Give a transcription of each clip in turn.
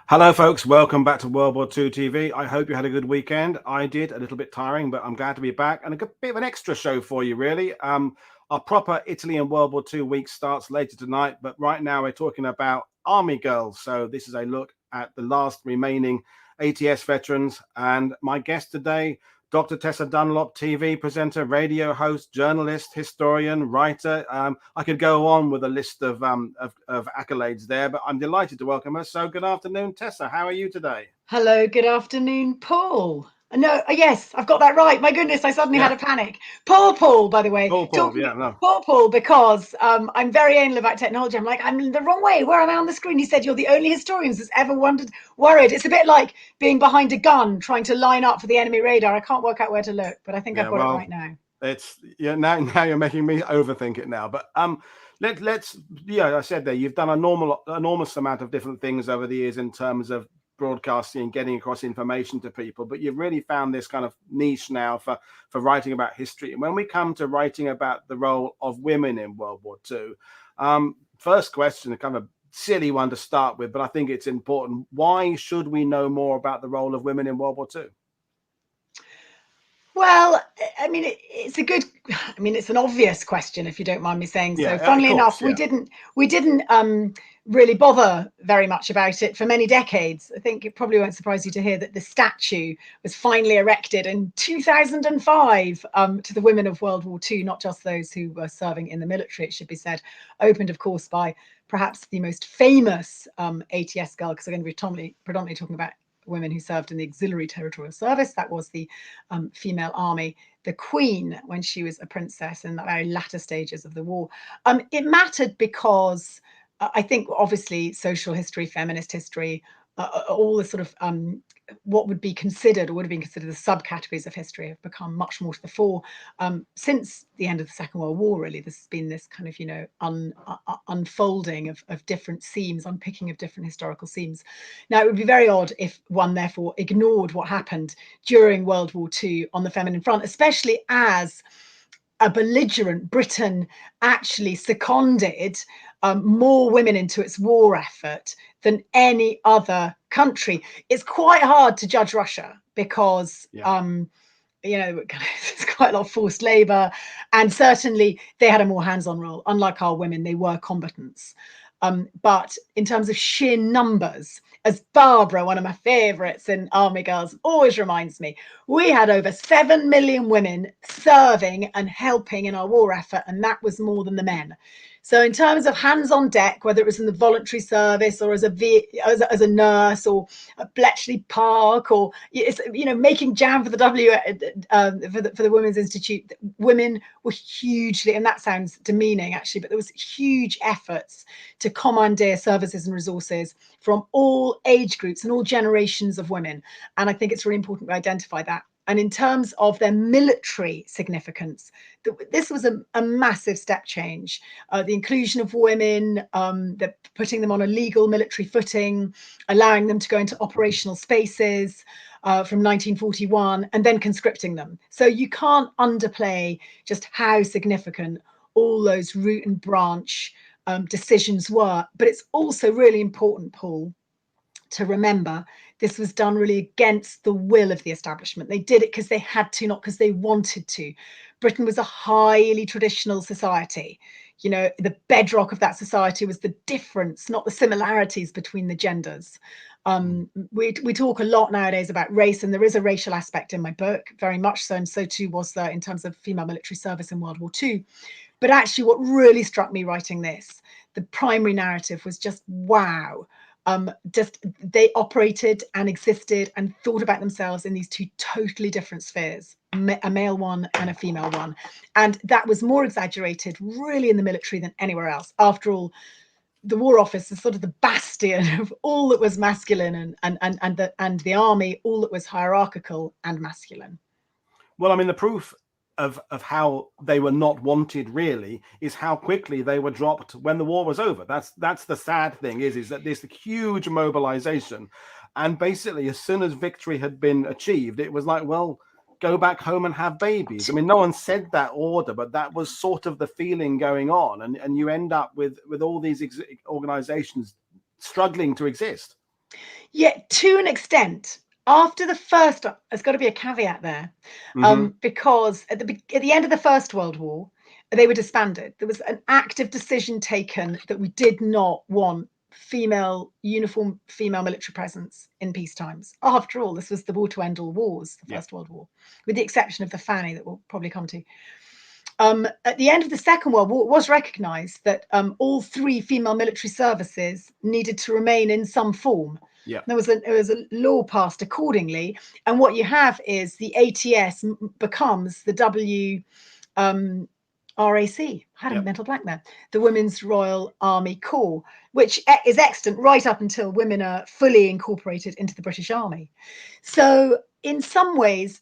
Hello, folks. Welcome back to World War II TV. I hope you had a good weekend. I did. A little bit tiring, but I'm glad to be back. And a good bit of an extra show for you, really. Our proper Italy and World War II week starts later tonight. But right now, we're talking about Army girls. So this is a look at the last remaining A.T.S veterans. And my guest today, Dr. Tessa Dunlop, TV presenter, radio host, journalist, historian, writer. I could go on with a list of accolades there, but I'm delighted to welcome her. So good afternoon, Tessa. How are you today? Hello, good afternoon, Paul. No, yes, I've got that right. My goodness, I suddenly had a panic. Paul, by the way. Paul, yeah, no. Paul, because I'm very anal about technology. I'm like, I'm the wrong way. Where am I on the screen? He said, you're the only historian that's ever worried. It's a bit like being behind a gun, trying to line up for the enemy radar. I can't work out where to look, but I think I've got it right now. It's now you're making me overthink it now. But let's I said there, you've done enormous amount of different things over the years in terms of broadcasting and getting across information to people, but you've really found this kind of niche now for writing about history. And when we come to writing about the role of women in World War II, first question, a kind of silly one to start with, but I think it's important. Why should we know more about the role of women in World War II? Well, I mean, it's an obvious question, if you don't mind me saying so. Funnily enough, we didn't really bother very much about it for many decades. I think it probably won't surprise you to hear that the statue was finally erected in 2005 to the women of World War II, not just those who were serving in the military, it should be said. Opened, of course, by perhaps the most famous A.T.S girl, because we're going to be predominantly talking about women who served in the auxiliary territorial service. That was the female army, the Queen, when she was a princess in the very latter stages of the war. It mattered because I think obviously social history, feminist history, all the sort of what would have been considered the subcategories of history have become much more to the fore since the end of the Second World War. Really, there's been this kind of unfolding of different seams, unpicking of different historical seams. Now, it would be very odd if one therefore ignored what happened during World War II on the feminine front, especially as a belligerent Britain actually seconded more women into its war effort than any other country. It's quite hard to judge Russia because it's quite a lot of forced labor, and certainly they had a more hands-on role. Unlike our women, they were combatants. But in terms of sheer numbers, as Barbara, one of my favorites in Army Girls, always reminds me, we had over 7 million women serving and helping in our war effort, and that was more than the men. So in terms of hands on deck, whether it was in the voluntary service or as a nurse or at Bletchley Park or making jam for the for the Women's Institute, women were hugely, and that sounds demeaning actually, but there was huge efforts to commandeer services and resources from all age groups and all generations of women. And I think it's really important to identify that. And in terms of their military significance, this was a massive step change. The inclusion of women, putting them on a legal military footing, allowing them to go into operational spaces from 1941, and then conscripting them. So you can't underplay just how significant all those root and branch decisions were. But it's also really important, Paul, to remember this was done really against the will of the establishment. They did it because they had to, not because they wanted to. Britain was a highly traditional society. You know, the bedrock of that society was the difference, not the similarities between the genders. We talk a lot nowadays about race, and there is a racial aspect in my book, very much so, and so too was there in terms of female military service in World War II. But actually what really struck me writing this, the primary narrative was just, wow. Just they operated and existed and thought about themselves in these two totally different spheres, a male one and a female one. And that was more exaggerated really in the military than anywhere else. After all, the War Office is sort of the bastion of all that was masculine, and the army, all that was hierarchical and masculine. Well, I mean, the proof of how they were not wanted really is how quickly they were dropped when the war was over. That's the sad thing is that there's a huge mobilization, and basically as soon as victory had been achieved, it was like, well, go back home and have babies. I mean, no one said that order, but that was sort of the feeling going on, and you end up with all these organizations struggling to exist. Yeah, to an extent. After the first, there's got to be a caveat there, because at the end of the First World War, they were disbanded. There was an active decision taken that we did not want uniform female military presence in peace times. After all, this was the war to end all wars, the First World War, with the exception of the Fanny that we'll probably come to. At the end of the Second World War, it was recognised that all 3 female military services needed to remain in some form. Yeah, there was a law passed accordingly, and what you have is the A.T.S. becomes the WRAC. I had a mental blank there. The Women's Royal Army Corps, which is extant right up until women are fully incorporated into the British Army. So in some ways,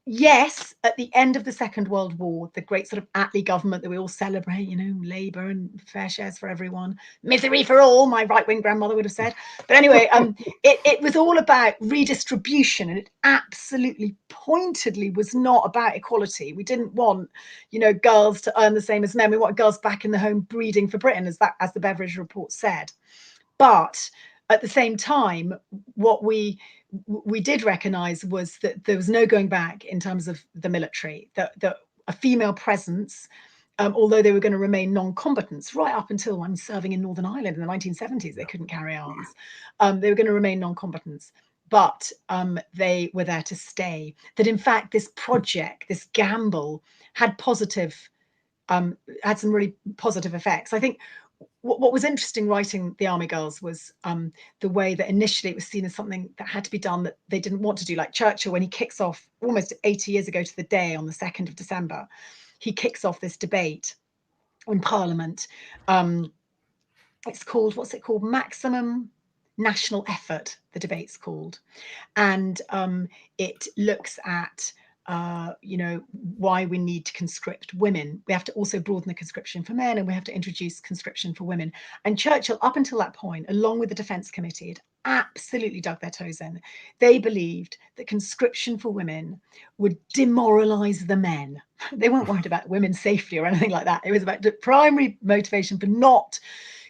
yes, at the end of the Second World War, the great sort of Attlee government that we all celebrate, you know, Labour and fair shares for everyone, misery for all, my right-wing grandmother would have said. But anyway, it was all about redistribution, and it absolutely pointedly was not about equality. We didn't want, you know, girls to earn the same as men. We wanted girls back in the home breeding for Britain, as the Beveridge report said. But at the same time, what we did recognise was that there was no going back in terms of the military, that a female presence, although they were going to remain non-combatants right up until serving in Northern Ireland in the 1970s, they couldn't carry arms. They were going to remain non-combatants, but they were there to stay. That in fact, this project, this gamble, had some really positive effects. I think what was interesting writing The Army Girls was the way that initially it was seen as something that had to be done that they didn't want to do. Like Churchill, when he kicks off almost 80 years ago to the day on the 2nd of December, he kicks off this debate in Parliament. It's called, what's it called? Maximum National Effort, the debate's called. And it looks at you know, why we need to conscript women. We have to also broaden the conscription for men, and we have to introduce conscription for women. And Churchill, up until that point, along with the Defence Committee, had absolutely dug their toes in. They believed that conscription for women would demoralise the men. They weren't worried about women's safety or anything like that. It was about the primary motivation for not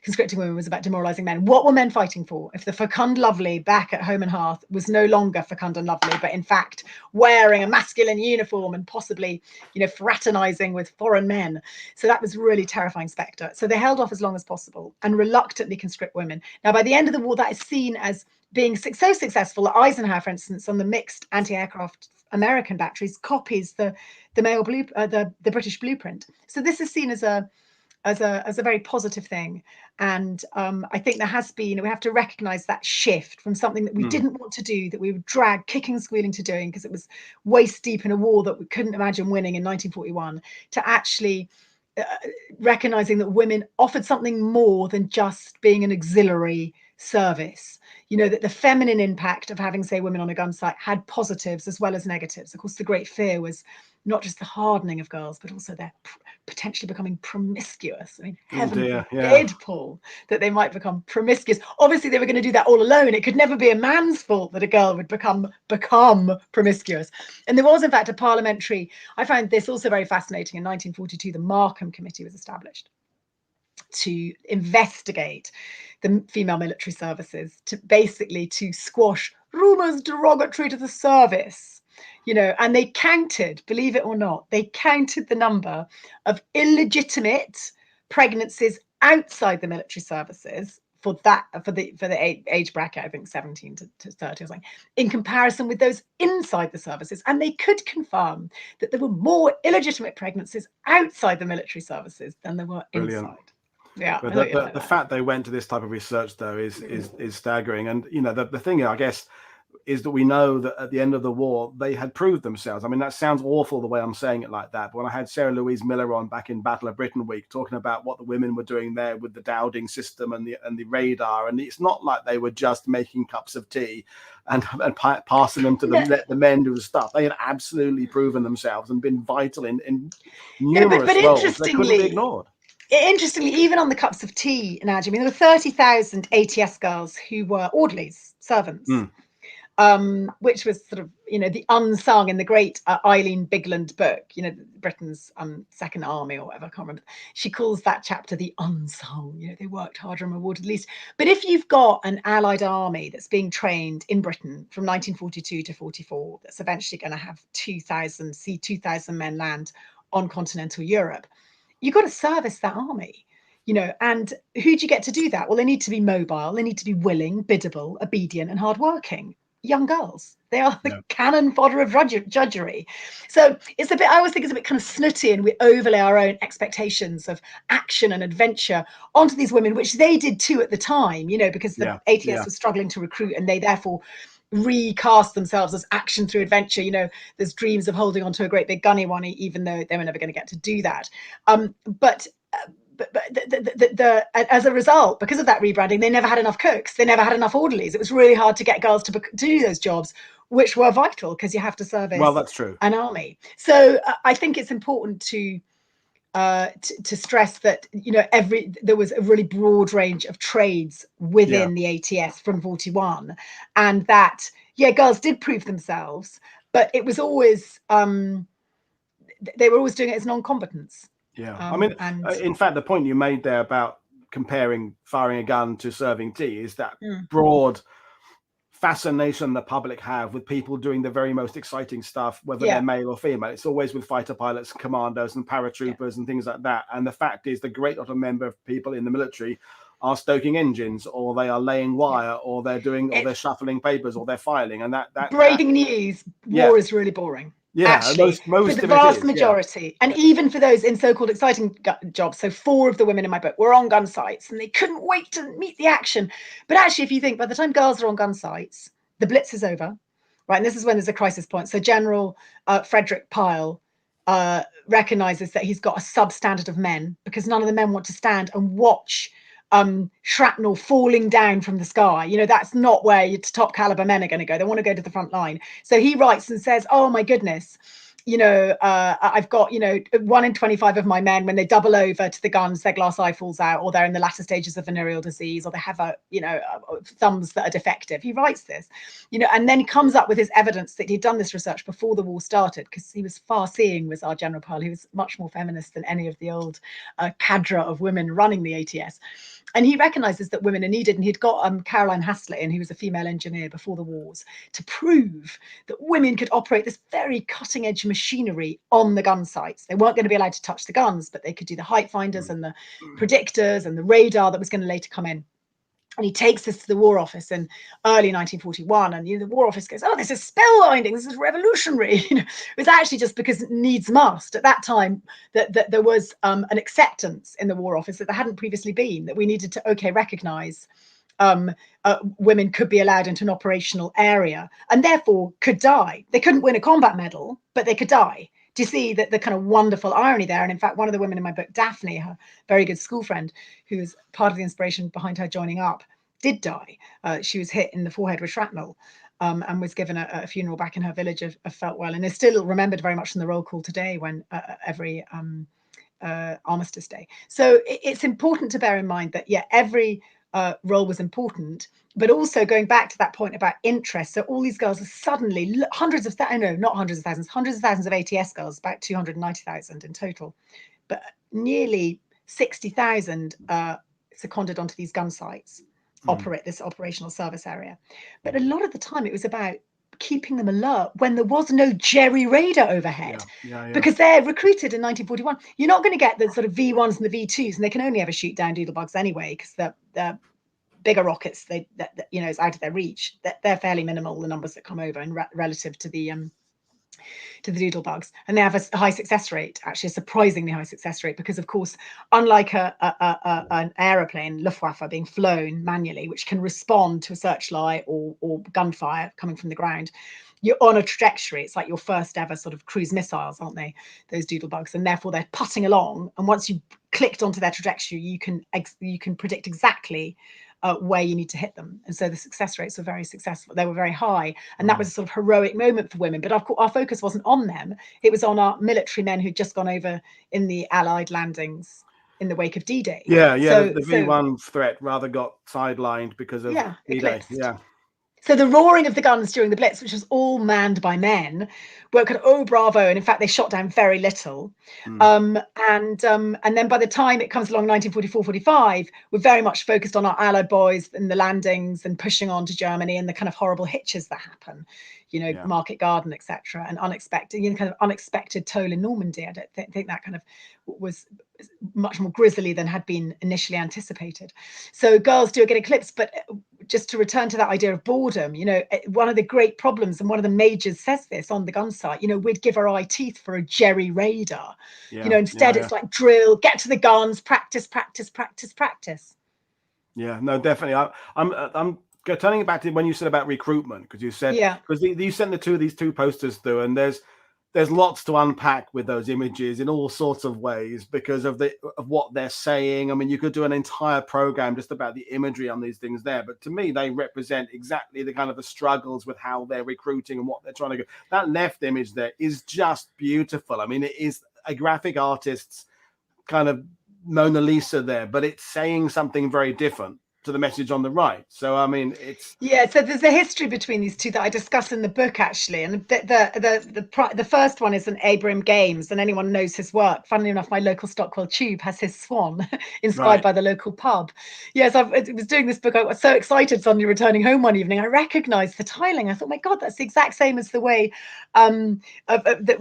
conscripting women was about demoralising men. What were men fighting for? If the fecund lovely back at home and hearth was no longer fecund and lovely, but in fact wearing a masculine uniform and possibly, you know, fraternising with foreign men. So that was really terrifying spectre. So they held off as long as possible and reluctantly conscript women. Now, by the end of the war, that is seen as being so successful that Eisenhower, for instance, on the mixed anti-aircraft American batteries, copies the British blueprint. So this is seen as a very positive thing. And I think there has been, we have to recognise that shift from something that we didn't want to do, that we were dragged kicking and squealing to doing because it was waist deep in a war that we couldn't imagine winning in 1941, to actually recognising that women offered something more than just being an auxiliary service. You know, that the feminine impact of having, say, women on a gun site had positives as well as negatives. Of course, the great fear was not just the hardening of girls, but also their potentially becoming promiscuous. I mean, heaven forbid, Paul, that they might become promiscuous. Obviously, they were going to do that all alone. It could never be a man's fault that a girl would become promiscuous. And there was, in fact, a parliamentary, I find this also very fascinating. In 1942, the Markham Committee was established to investigate the female military services, to squash rumours derogatory to the service, you know. And they counted, believe it or not, they counted the number of illegitimate pregnancies outside the military services for the age bracket, I think 17 to 30 or something, in comparison with those inside the services. And they could confirm that there were more illegitimate pregnancies outside the military services than there were inside. Yeah, but the fact they went to this type of research, though, is staggering. And you know, the thing, I guess, is that we know that at the end of the war they had proved themselves. I mean, that sounds awful the way I'm saying it like that, but when I had Sarah Louise Miller on back in Battle of Britain Week talking about what the women were doing there with the Dowding system and the radar, and it's not like they were just making cups of tea and passing them to let the men do the stuff. They had absolutely proven themselves and been vital in numerous roles. They couldn't be ignored. Interestingly, even on the cups of tea, Naj, I mean, there were 30,000 A.T.S girls who were orderlies, servants. which was sort of, the unsung in the great Eileen Bigland book, Britain's Second Army or whatever, I can't remember. She calls that chapter the unsung. They worked harder and rewarded least. But if you've got an Allied army that's being trained in Britain from 1942 to 44, that's eventually going to have 2,000 men land on continental Europe, you've got to service that army. And who do you get to do that? Well, they need to be mobile, they need to be willing, biddable, obedient, and hardworking. Young girls. They are the cannon fodder of drudgery. So it's I always think it's a bit kind of snooty, and we overlay our own expectations of action and adventure onto these women, which they did too at the time, because the A.T.S was struggling to recruit, and they therefore recast themselves as action through adventure. There's dreams of holding onto a great big gunny one, even though they were never going to get to do that. But as a result, because of that rebranding, they never had enough cooks, they never had enough orderlies. It was really hard to get girls to do those jobs, which were vital because you have to service that's true. an army. So I think it's important to stress that there was a really broad range of trades within the A.T.S from 41, and that girls did prove themselves, but it was always they were always doing it as non-combatants. In fact, the point you made there about comparing firing a gun to serving tea is that broad fascination the public have with people doing the very most exciting stuff, whether they're male or female. It's always with fighter pilots, commandos, and paratroopers and things like that. And the fact is, the great lot of member of people in the military are stoking engines, or they are laying wire, or they're doing, or they're shuffling papers, or they're filing. And that breaking news, war is really boring. Actually, most for the vast majority, and even for those in so-called exciting jobs. So 4 of the women in my book were on gun sites, and they couldn't wait to meet the action. But actually, if you think, by the time girls are on gun sites, the Blitz is over, right? And this is when there's a crisis point. So General Frederick Pyle recognizes that he's got a substandard of men, because none of the men want to stand and watch shrapnel falling down from the sky. That's not where your top caliber men are going to go. They want to go to the front line. So he writes and says, oh my goodness, I've got 1 in 25 of my men, when they double over to the guns, their glass eye falls out, or they're in the latter stages of venereal disease, or they have thumbs that are defective. He writes this, and then he comes up with his evidence that he'd done this research before the war started, because he was far-seeing, was our General Pyle. He was much more feminist than any of the old cadre of women running the A.T.S. And he recognizes that women are needed, and he'd got Caroline Haslett in, who was a female engineer before the wars, to prove that women could operate this very cutting-edge machinery on the gun sites. They weren't going to be allowed to touch the guns, but they could do the height finders and the predictors and the radar that was going to later come in. And he takes this to the War Office in early 1941, and the War Office goes, oh, this is spellbinding, this is revolutionary. It was actually just because needs must. At that time, that there was an acceptance in the War Office that there hadn't previously been, that we needed to recognize women could be allowed into an operational area, and therefore could die. They couldn't win a combat medal, but they could die. Do you see the kind of wonderful irony there? And in fact, one of the women in my book, Daphne, her very good school friend, who was part of the inspiration behind her joining up, did die. She was hit in the forehead with shrapnel, and was given a funeral back in her village of Feltwell, and is still remembered very much in the roll call today, when every Armistice Day. So it's important to bear in mind that every role was important, but also going back to that point about interest. So all these girls are suddenly hundreds of thousands of A.T.S girls, about 290,000 in total, but nearly 60,000 seconded onto these gun sites, operate this operational service area. But a lot of the time it was about keeping them alert when there was no jerry radar overhead, because they're recruited in 1941. You're not going to get the sort of V1s and the V2s, and they can only ever shoot down doodlebugs anyway, because they're bigger rockets. It's out of their reach. They're fairly minimal, the numbers that come over, and relative to the doodlebugs, and they have a high success rate, actually a surprisingly high success rate, because of course, unlike an aeroplane, Luftwaffe, being flown manually, which can respond to a searchlight or gunfire coming from the ground, you're on a trajectory. It's like your first ever sort of cruise missiles, aren't they, those doodlebugs? And therefore they're putting along, and once you clicked onto their trajectory, you can predict exactly where you need to hit them. And so the success rates were very successful. They were very high. And that was a sort of heroic moment for women. But our focus wasn't on them. It was on our military men who'd just gone over in the Allied landings in the wake of D-Day. The V1 threat rather got sidelined because of D-Day. Eclipsed. So the roaring of the guns during the Blitz, which was all manned by men, were kind of, oh, bravo. And in fact, they shot down very little. And then by the time it comes along 1944, 45, we're very much focused on our Allied boys and the landings and pushing on to Germany and the kind of horrible hitches that happen, Market Garden, etc. And unexpected, kind of unexpected toll in Normandy. I don't think that kind of was much more grisly than had been initially anticipated. So girls do get eclipsed, but just to return to that idea of boredom, one of the great problems, and one of the majors says this on the gun site, we'd give our eye teeth for a jerry radar. Instead it's like drill, get to the guns, practice, practice, practice, practice. Yeah, no, definitely. I'm turning it back to when you said about recruitment, because you said, because you sent these two posters through, and there's lots to unpack with those images in all sorts of ways because of what they're saying. I mean, you could do an entire program just about the imagery on these things there, but to me, they represent exactly the kind of the struggles with how they're recruiting and what they're trying to go. That left image there is just beautiful. I mean, it is a graphic artist's kind of Mona Lisa there, but it's saying something very different to the message on the right. So I mean, it's so there's a history between these two that I discuss in the book, actually, and the first one is an Abraham Games, and anyone knows his work. Funnily enough, my local Stockwell Tube has his swan inspired by the local pub. Yes, I was doing this book. I was so excited suddenly returning home one evening. I recognized the tiling. I thought, my God, that's the exact same as the way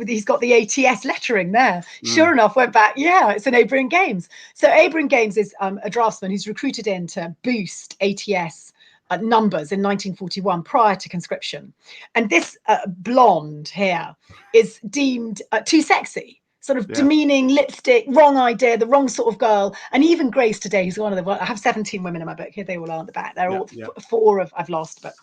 he's got the A.T.S lettering there. Sure enough, went back. Yeah, it's an Abraham Games. So Abraham Games is a draftsman who's recruited in to boost A.T.S numbers in 1941 prior to conscription. And this blonde here is deemed too sexy, sort of demeaning, lipstick, wrong idea, the wrong sort of girl. And even Grace today, who's one of the, I have 17 women in my book here, they all are at the back. They're all four of I've lost, but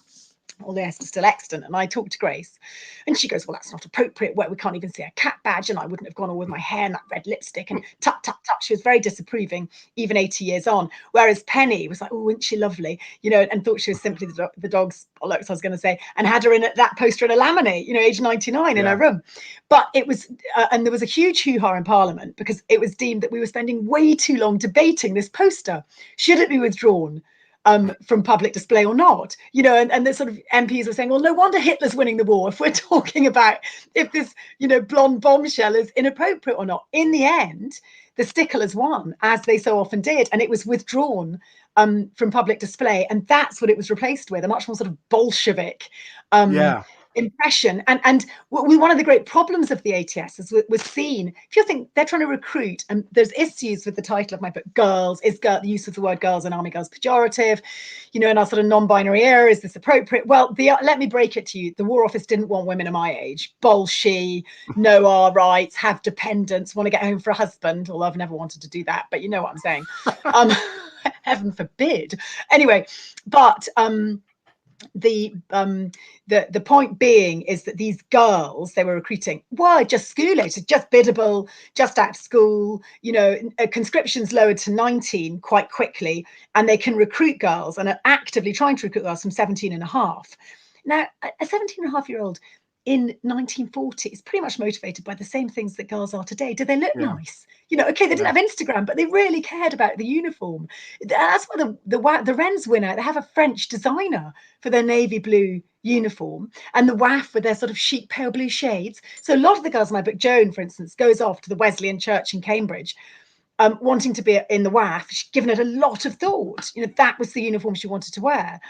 all the rest are still extant. And I talked to Grace and she goes, well, that's not appropriate. Well, we can't even see a cat badge, and I wouldn't have gone all with my hair and that red lipstick and tut, tut, tut. She was very disapproving, even 80 years on. Whereas Penny was like, oh, isn't she lovely? And thought she was simply the dog's bollocks, I was going to say, and had her in that poster in a laminate, age 99 in her room. But it was, and there was a huge hoo-ha in Parliament because it was deemed that we were spending way too long debating this poster. Should it be withdrawn from public display or not? And the sort of MPs were saying, well, no wonder Hitler's winning the war if we're talking about if this, blonde bombshell is inappropriate or not. In the end, the sticklers won, as they so often did, and it was withdrawn from public display. And that's what it was replaced with, a much more sort of Bolshevik impression. And one of the great problems of the A.T.S. was seen, if you think they're trying to recruit, and there's issues with the title of my book, Girls, is the use of the word girls in Army Girls pejorative, in our sort of non-binary era, is this appropriate? Well, let me break it to you. The War Office didn't want women of my age. Bolshe, know our rights, have dependents, want to get home for a husband, although I've never wanted to do that, but you know what I'm saying. Heaven forbid. Anyway, but the point being is that these girls they were recruiting were just school-aged, just biddable, just out of school. Conscription's lowered to 19 quite quickly, and they can recruit girls and are actively trying to recruit girls from 17 and a half. Now, a 17 and a half year old in 1940 is pretty much motivated by the same things that girls are today. Do they look nice? Okay, they didn't have Instagram, but they really cared about the uniform. That's why the Wren's winner, they have a French designer for their navy blue uniform, and the WAF with their sort of chic pale blue shades. So a lot of the girls in my book, Joan, for instance, goes off to the Wesleyan Church in Cambridge, wanting to be in the WAF. She'd given it a lot of thought. That was the uniform she wanted to wear.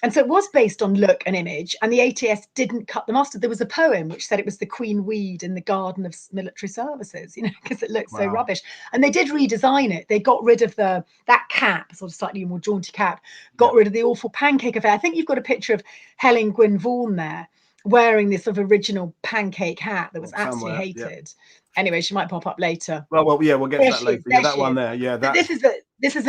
And so it was based on look and image, and the A.T.S. didn't cut the mustard. There was a poem which said it was the queen weed in the garden of military services, because it looked so rubbish. And they did redesign it. They got rid of that cap, sort of slightly more jaunty cap, got rid of the awful pancake affair. I think you've got a picture of Helen Gwynne Vaughan there wearing this sort of original pancake hat that was absolutely hated. Anyway, she might pop up later. Well, we'll get to that later. That one there. Yeah, this is a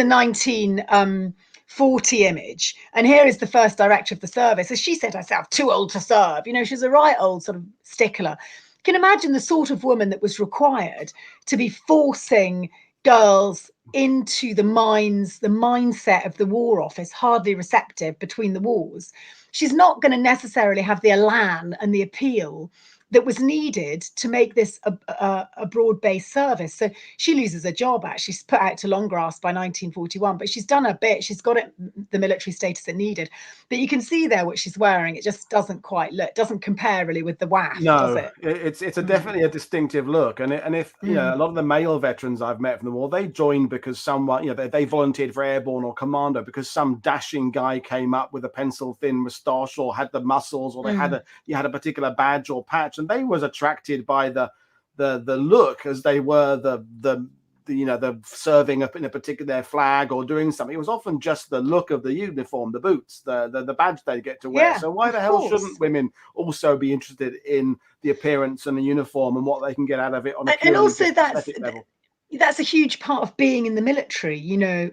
1940 image, and here is the first director of the service. As she said herself, too old to serve. she's a right old sort of stickler. You can imagine the sort of woman that was required to be forcing girls into the mindset of the War Office, hardly receptive between the wars. She's not going to necessarily have the elan and the appeal that was needed to make this a broad-based service. So she loses her job, actually. She's put out to long grass by 1941, but she's done her bit. She's got it, the military status it needed. But you can see there what she's wearing. It just doesn't quite look, doesn't compare really with the WAF, does No, it? it's a definitely a distinctive look, and if you know, a lot of the male veterans I've met from the war, they joined because someone, you know, they volunteered for airborne or commando because some dashing guy came up with a pencil thin moustache or had the muscles, or they had a particular badge or patch, and they was attracted by the look as they were the you know, the serving up in a particular flag or doing something. It was often just the look of the uniform, the boots, the badge they get to wear. Yeah, so why the hell shouldn't women also be interested in the appearance and the uniform and what they can get out of it on a purely and also aesthetic level? That's a huge part of being in the military, you know.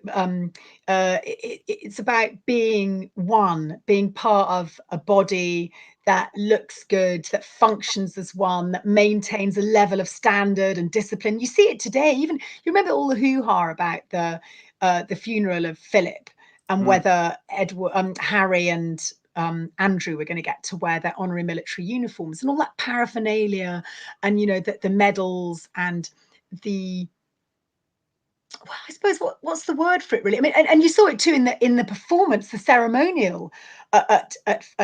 It's about being one, being part of a body that looks good, that functions as one, that maintains a level of standard and discipline. You see it today. Even you remember all the hoo-ha about the funeral of Philip and whether Harry and Andrew were going to get to wear their honorary military uniforms and all that paraphernalia, and you know, the medals and the, well, I suppose what's the word for it really? I mean, and you saw it too in the performance, the ceremonial at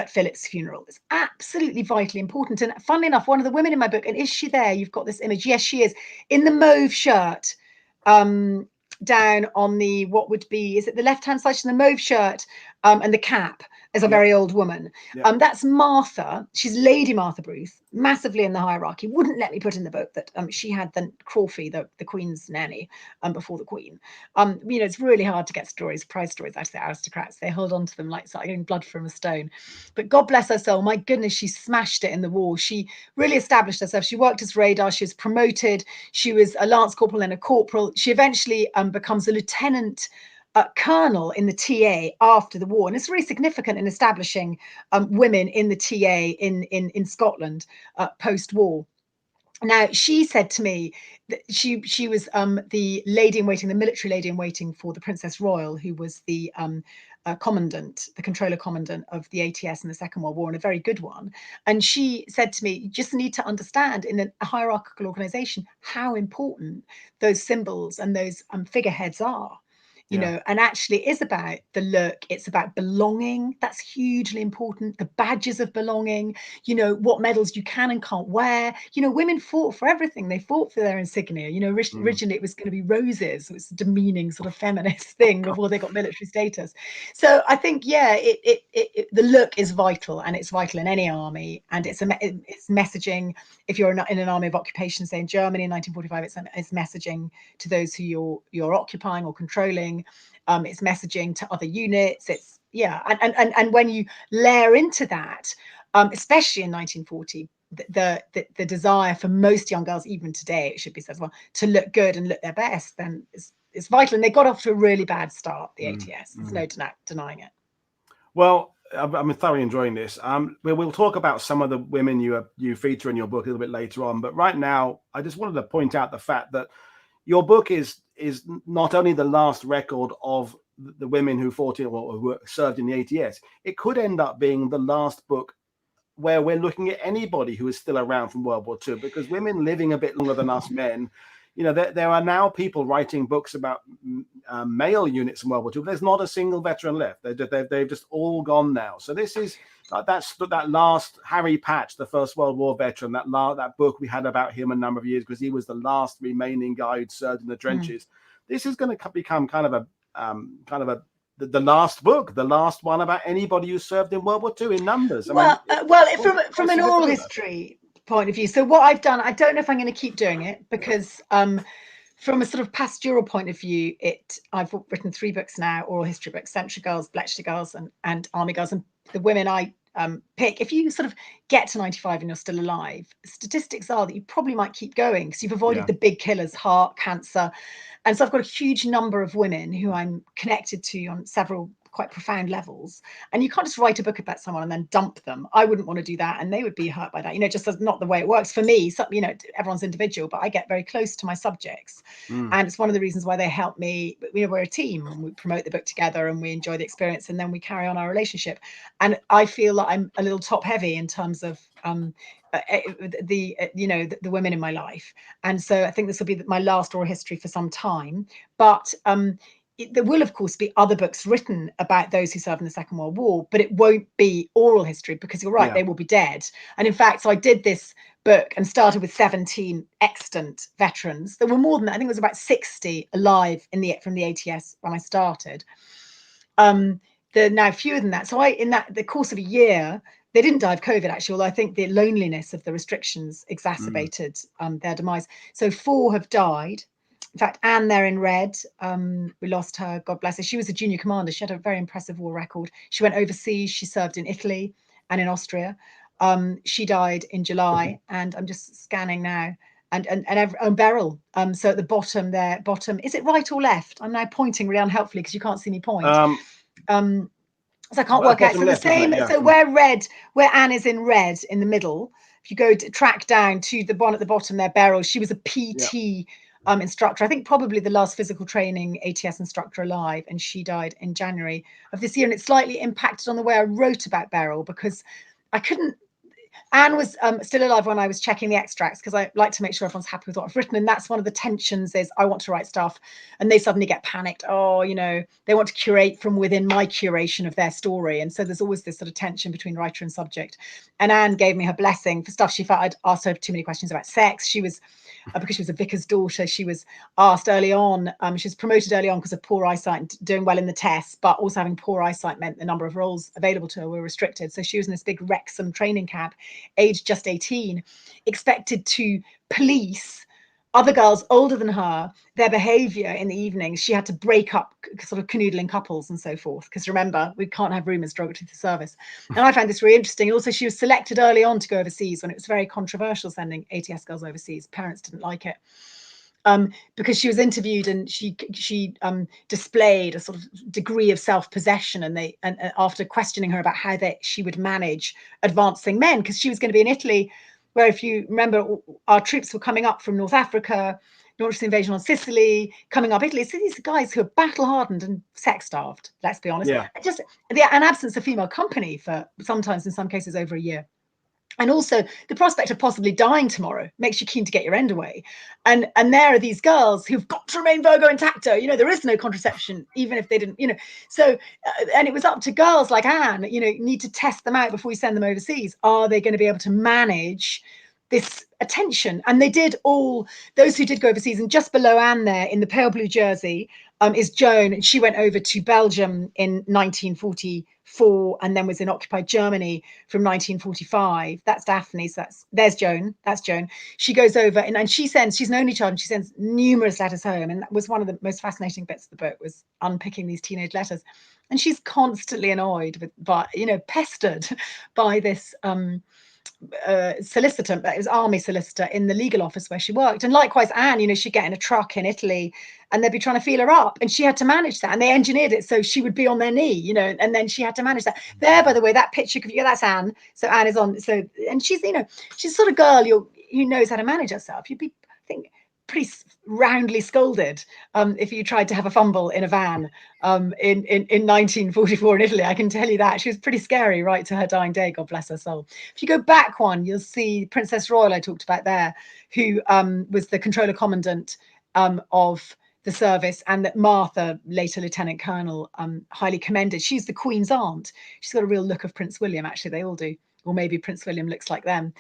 Philip's funeral. It's absolutely vitally important. And funnily enough, one of the women in my book, and is she there? You've got this image. Yes, she is, in the mauve shirt, down on the, what would be, is it the left hand side? She's in the mauve shirt and the cap, as a very old woman. That's Martha. She's Lady Martha Bruce, massively in the hierarchy. Wouldn't let me put in the book that she had the Crawfie, the Queen's nanny, before the Queen. You know, it's really hard to get stories, prize stories out of the aristocrats. They hold on to them like getting blood from a stone. But God bless her soul, my goodness, she smashed it in the war. She really established herself. She worked as radar. She was promoted. She was a lance corporal and a corporal. She eventually becomes a lieutenant colonel in the TA after the war, and it's really significant in establishing women in the TA in Scotland post-war. Now, she said to me that she was the lady in waiting, the military lady in waiting for the Princess Royal, who was the commandant, the controller commandant of the A.T.S in the Second World War, and a very good one. And she said to me, you just need to understand in a hierarchical organization how important those symbols and those figureheads are. You know, and actually it is about the look. It's about belonging. That's hugely important. The badges of belonging, you know, what medals you can and can't wear. You know, women fought for everything. They fought for their insignia. You know, originally it was going to be roses. It was a demeaning sort of feminist thing before they got military status. So I think, yeah, the look is vital, and it's vital in any army. And it's messaging. If you're in an army of occupation, say in Germany in 1945, it's messaging to those who you're occupying or controlling. It's messaging to other units. It's and when you layer into that, especially in 1940, the desire for most young girls, even today, it should be said as well, to look good and look their best, then it's vital. And they got off to a really bad start, the A.T.S. There's no denying it. Well, I'm thoroughly enjoying this. We'll talk about some of the women you feature in your book a little bit later on, but right now, I just wanted to point out the fact that your book is not only the last record of the women who fought in or who served in the A.T.S. It could end up being the last book where we're looking at anybody who is still around from World War II, because women living a bit longer than us men, you know, there are now people writing books about male units in World War II. There's not a single veteran left. They've just all gone now. So this is that last Harry Patch, the First World War veteran, that book we had about him a number of years because he was the last remaining guy who'd served in the trenches. This is going to become kind of the last book, the last one about anybody who served in World War II in numbers. From an oral history point of view. So what I've done, I don't know if I'm going to keep doing it, because from a sort of pastoral point of view, I've written 3 books now, oral history books: Century Girls, Bletchley Girls, and Army Girls. And the women I pick, if you sort of get to 95 and you're still alive, statistics are that you probably might keep going because you've avoided the big killers, heart, cancer. And so I've got a huge number of women who I'm connected to on several quite profound levels. And you can't just write a book about someone and then dump them. I wouldn't want to do that, and they would be hurt by that. Just as not the way it works for me. So, everyone's individual, but I get very close to my subjects. And it's one of the reasons why they help me. We're a team, and we promote the book together, and we enjoy the experience, and then we carry on our relationship. And I feel that I'm a little top heavy in terms of the women in my life. And so I think this will be my last oral history for some time. But there will, of course, be other books written about those who served in the Second World War, but it won't be oral history, because you're right, they will be dead. And in fact, so I did this book and started with 17 extant veterans. There were more than that. I think it was about 60 alive from the A.T.S. when I started. There are now fewer than that. So in the course of a year, they didn't die of COVID, actually, although I think the loneliness of the restrictions exacerbated their demise. So 4 have died. In fact, Anne there in red, we lost her, God bless her. She was a junior commander. She had a very impressive war record. She went overseas. She served in Italy and in Austria. She died in July, and I'm just scanning now. And Beryl. So at the bottom there, is it right or left? I'm now pointing really unhelpfully because you can't see me point. So I can't work out. So the same. So where Anne is in red in the middle, if you go to track down to the one at the bottom there, Beryl, she was a PT instructor. I think probably the last physical training ATS instructor alive, and she died in January of this year. And it slightly impacted on the way I wrote about Beryl, because I couldn't. Anne was still alive when I was checking the extracts, because I like to make sure everyone's happy with what I've written. And that's one of the tensions, is I want to write stuff and they suddenly get panicked. Oh, they want to curate from within my curation of their story. And so there's always this sort of tension between writer and subject. And Anne gave me her blessing for stuff she felt I'd asked her too many questions about sex. She was, because she was a vicar's daughter, she was asked early on, she was promoted early on because of poor eyesight and doing well in the tests, but also having poor eyesight meant the number of roles available to her were restricted. So she was in this big Wrexham training camp, aged just 18, expected to police other girls older than her, their behavior in the evenings. She had to break up sort of canoodling couples and so forth, because remember, we can't have rumours derogatory to the service. And I found this really interesting. And also, she was selected early on to go overseas when it was very controversial sending ATS girls overseas. Parents didn't like it. Because she was interviewed and she displayed a sort of degree of self-possession, and after questioning her about how she would manage advancing men, because she was going to be in Italy, where, if you remember, our troops were coming up from North Africa, launched the invasion on Sicily, coming up Italy. So these are guys who are battle-hardened and sex-starved, let's be honest. Yeah. Just an absence of female company for sometimes, in some cases, over a year. And also the prospect of possibly dying tomorrow makes you keen to get your end away. And there are these girls who've got to remain Virgo intacto. There is no contraception, even if they didn't, So, and it was up to girls like Anne, you need to test them out before you send them overseas. Are they going to be able to manage this attention? And they did, all those who did go overseas. And just below Anne there in the pale blue jersey is Joan. And she went over to Belgium in 1944 and then was in occupied Germany from 1945. That's Daphne. So there's Joan. That's Joan. She goes over and she's an only child, and she sends numerous letters home. And that was one of the most fascinating bits of the book, was unpicking these teenage letters. And she's constantly annoyed pestered by this solicitor, it was army solicitor in the legal office where she worked. And likewise, Anne, she'd get in a truck in Italy and they'd be trying to feel her up, and she had to manage that. And they engineered it so she would be on their knee, and then she had to manage that. There, by the way, that picture, that's Anne. So Anne is on. So, and she's, she's the sort of girl who knows how to manage herself. You'd be, I think, pretty roundly scolded if you tried to have a fumble in a van in 1944 in Italy. I can tell you that. She was pretty scary right to her dying day, God bless her soul. If you go back one, you'll see Princess Royal I talked about there, who was the controller commandant of the service, and that Martha, later Lieutenant Colonel, highly commended. She's the Queen's aunt. She's got a real look of Prince William. Actually, they all do. Or maybe Prince William looks like them.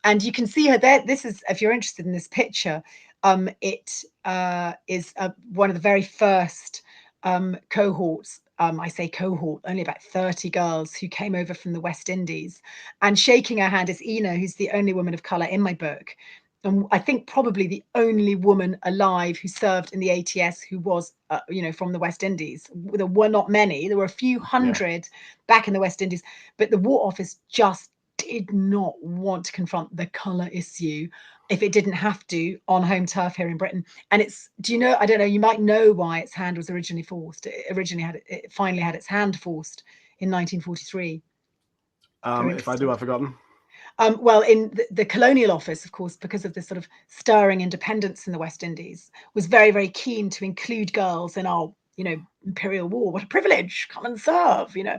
And you can see her there. This is, if you're interested in this picture, it is one of the very first cohorts. I say cohort, only about 30 girls who came over from the West Indies. And shaking her hand is Ina, who's the only woman of colour in my book. And I think probably the only woman alive who served in the A.T.S. who was, from the West Indies. There were not many. There were a few hundred back in the West Indies, but the War Office just did not want to confront the colour issue if it didn't have to on home turf here in Britain. And it's, do you know, I don't know, you might know why its hand was originally forced. It finally had its hand forced in 1943. If I do, I've forgotten. Well, in the Colonial Office, of course, because of this sort of stirring independence in the West Indies, was very, very keen to include girls in our, you know, imperial war. What a privilege, come and serve, you know.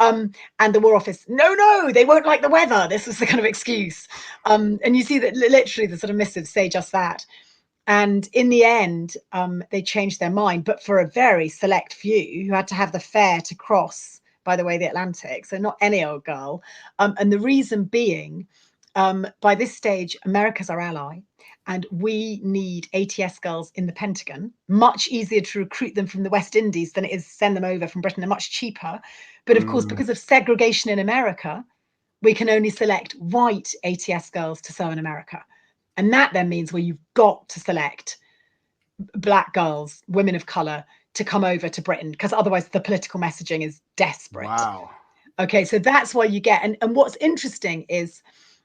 And the War Office, no, they won't like the weather. This was the kind of excuse. And you see that literally the sort of missives say just that. And in the end, they changed their mind, but for a very select few who had to have the fare to cross, by the way, the Atlantic. So not any old girl. And the reason being, by this stage, America's our ally. And we need A.T.S girls in the Pentagon. Much easier to recruit them from the West Indies than it is to send them over from Britain. They're much cheaper. But of course, because of segregation in America, we can only select white A.T.S girls to serve in America. And that then means, well, you've got to select black girls, women of colour, to come over to Britain, because otherwise the political messaging is desperate. Wow. Okay, so that's why you get, and what's interesting is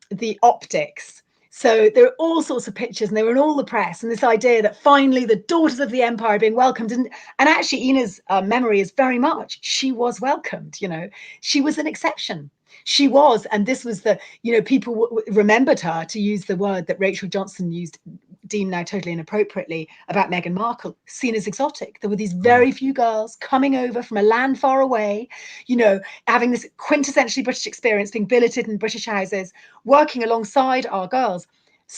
the optics. So there are all sorts of pictures and they were in all the press, and this idea that finally the daughters of the empire are being welcomed. And actually Ina's memory is very much, she was welcomed, you know, she was an exception. She was, and this was the, you know, people remembered her, to use the word that Rachel Johnson used, deemed now totally inappropriately, about Meghan Markle, seen as exotic. There were these very few girls coming over from a land far away, you know, having this quintessentially British experience, being billeted in British houses, working alongside our girls.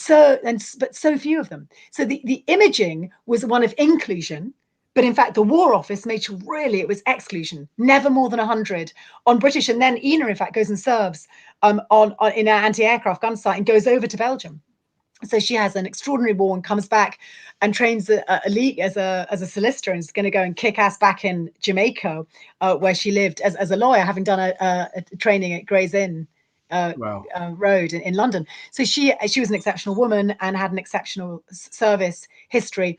But so few of them. So the imaging was one of inclusion. But in fact, the War Office made sure really it was exclusion, never more than 100 on British. And then Ina, in fact, goes and serves in an anti-aircraft gun site and goes over to Belgium. So she has an extraordinary war and comes back and trains elite as a solicitor, and is going to go and kick ass back in Jamaica, where she lived as a lawyer, having done a training at Gray's Inn Road in London. So she was an exceptional woman and had an exceptional service history.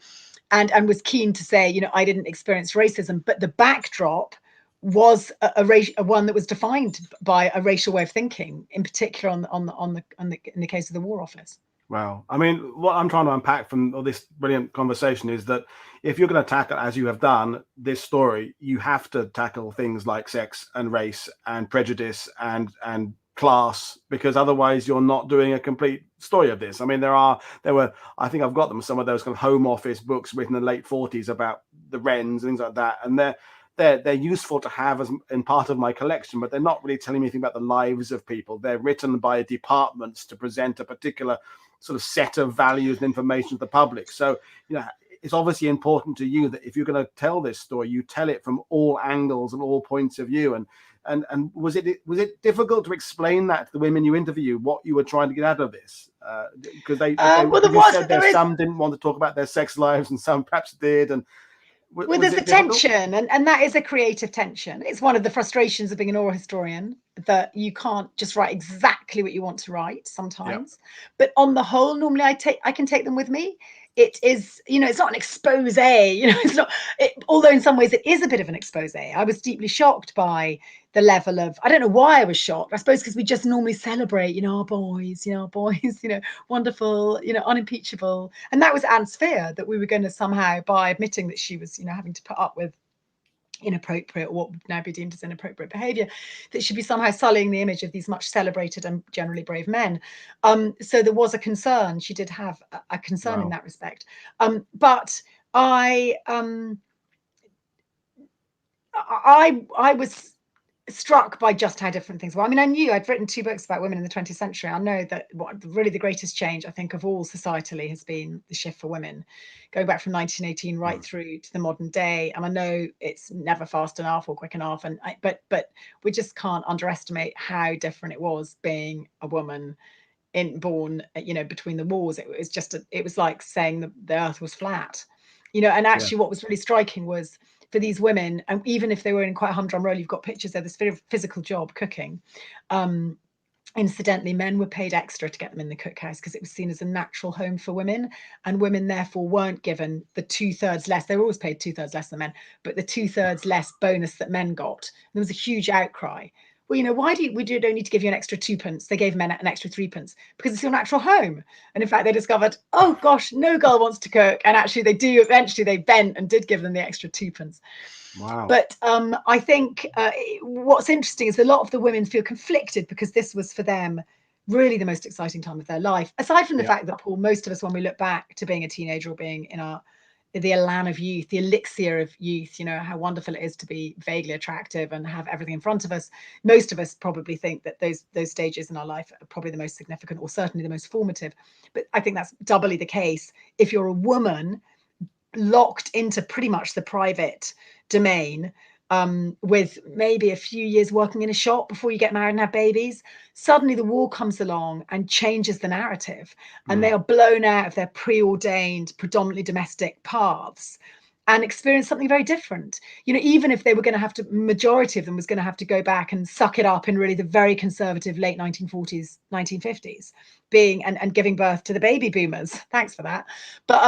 And was keen to say, you know, I didn't experience racism, but the backdrop was a one that was defined by a racial way of thinking, in particular in the case of the War Office. Wow. I mean, what I'm trying to unpack from all this brilliant conversation is that if you're going to tackle, as you have done, this story, you have to tackle things like sex and race and prejudice and class, because otherwise you're not doing a complete story of this. I mean, there were, I think I've got them, some of those kind of home office books written in the late 40s about the Wrens and things like that, and they're useful to have as in part of my collection, but they're not really telling me anything about the lives of people. They're written by departments to present a particular sort of set of values and information to the public. So, you know, it's obviously important to you that if you're going to tell this story, you tell it from all angles and all points of view. And was it difficult to explain that to the women you interview, what you were trying to get out of this? Because some didn't want to talk about their sex lives and some perhaps did. And well, there's the tension, and that is a creative tension. It's one of the frustrations of being an oral historian, that you can't just write exactly what you want to write sometimes. Yep. But on the whole, normally I can take them with me. It is, you know, it's not an expose, you know, it's not, although in some ways it is a bit of an expose. I was deeply shocked by the level of, I don't know why I was shocked. I suppose because we just normally celebrate, you know, our boys, you know, wonderful, you know, unimpeachable. And that was Anne's fear, that we were going to somehow, by admitting that she was, you know, having to put up with inappropriate, or what would now be deemed as inappropriate behavior, that should be somehow sullying the image of these much celebrated and generally brave men. So there was a concern. She did have a concern in that respect. But I was struck by just how different things were. I mean, I knew I'd written 2 books about women in the 20th century. I know that what really the greatest change, I think, of all societally has been the shift for women, going back from 1918 right through to the modern day. And I know it's never fast enough or quick enough, but we just can't underestimate how different it was being a woman born, you know, between the wars. It was just it was like saying the earth was flat, you know. And actually what was really striking was, for these women, and even if they were in quite a humdrum role, you've got pictures of this physical job, cooking. Incidentally, men were paid extra to get them in the cookhouse because it was seen as a natural home for women, and women therefore weren't given the 2/3 less. They were always paid 2/3 less than men, but the 2/3 less bonus that men got. There was a huge outcry well, you know, why do we don't need to give you an extra 2p? They gave men an extra 3p because it's your natural home. And in fact, they discovered, oh gosh, no girl wants to cook. And actually they do, eventually they bent and did give them the extra 2p. Wow. But I think what's interesting is a lot of the women feel conflicted because this was for them really the most exciting time of their life. Aside from the fact that, Paul, most of us, when we look back to being a teenager or being in the elan of youth, the elixir of youth, you know, how wonderful it is to be vaguely attractive and have everything in front of us. Most of us probably think that those stages in our life are probably the most significant, or certainly the most formative. But I think that's doubly the case if you're a woman locked into pretty much the private domain, with maybe a few years working in a shop before you get married and have babies. Suddenly the war comes along and changes the narrative, and they are blown out of their preordained, predominantly domestic paths and experience something very different. You know, even if they were going to have to, majority of them was going to have to go back and suck it up in really the very conservative late 1940s, 1950s, being and giving birth to the baby boomers. Thanks for that. But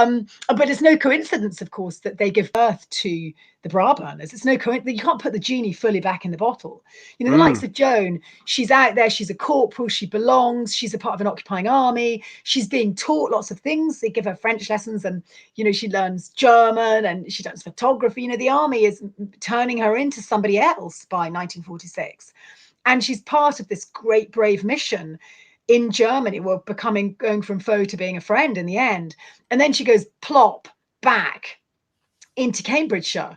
it's no coincidence, of course, that they give birth to the bra burners. It's no coincidence. You can't put the genie fully back in the bottle. You know, the likes of Joan, she's out there, she's a corporal, she belongs, she's a part of an occupying army, she's being taught lots of things. They give her French lessons, and, you know, she learns German and she does photography. You know, the army is turning her into somebody else by 1946. And she's part of this great, brave mission in Germany. Well, going from foe to being a friend in the end. And then she goes plop back into Cambridgeshire,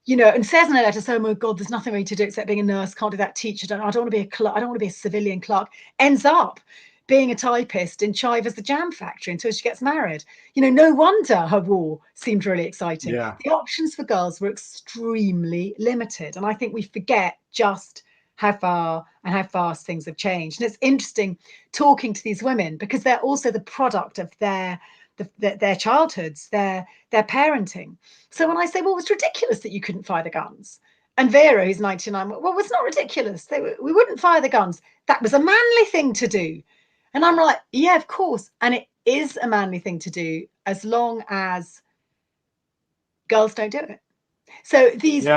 you know, and says in her letter, so, oh my God, there's nothing really to do except being a nurse, can't do that, teacher, I don't want to be a clerk, I don't want to be a civilian clerk. Ends up being a typist in Chivers, the jam factory, until she gets married. You know, no wonder her war seemed really exciting. The options for girls were extremely limited. And I think we forget just how far and how fast things have changed. And it's interesting talking to these women because they're also the product of their childhoods, their parenting. So when I say, well, it's ridiculous that you couldn't fire the guns, and Vera, who's 99, well, it's not ridiculous. We wouldn't fire the guns. That was a manly thing to do. And I'm like, yeah, of course. And it is a manly thing to do as long as girls don't do it. So these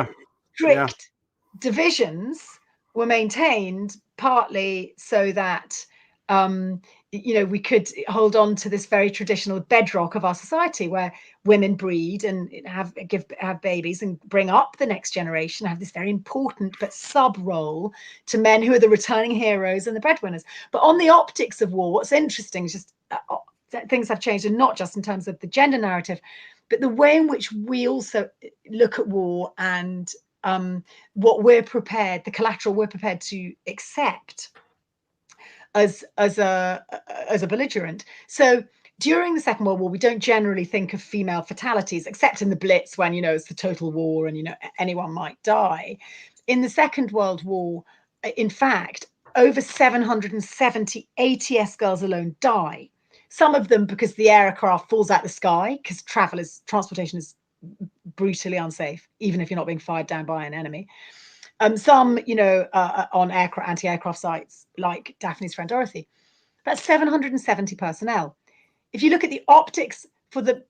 strict divisions were maintained partly so that you know, we could hold on to this very traditional bedrock of our society where women breed and have babies and bring up the next generation, have this very important but sub role to men who are the returning heroes and the breadwinners. But on the optics of war, what's interesting is just things have changed, and not just in terms of the gender narrative, but the way in which we also look at war and what we're prepared, the collateral we're prepared to accept as a belligerent. So during the Second World War, we don't generally think of female fatalities, except in the Blitz, when, you know, it's the total war and, you know, anyone might die. In the Second World War, in fact, over 770 A.T.S girls alone die. Some of them because the aircraft falls out the sky, because transportation is brutally unsafe, even if you're not being fired down by an enemy. Some, you know, on anti-aircraft sites like Daphne's friend Dorothy. That's 770 personnel. If you look at the optics for the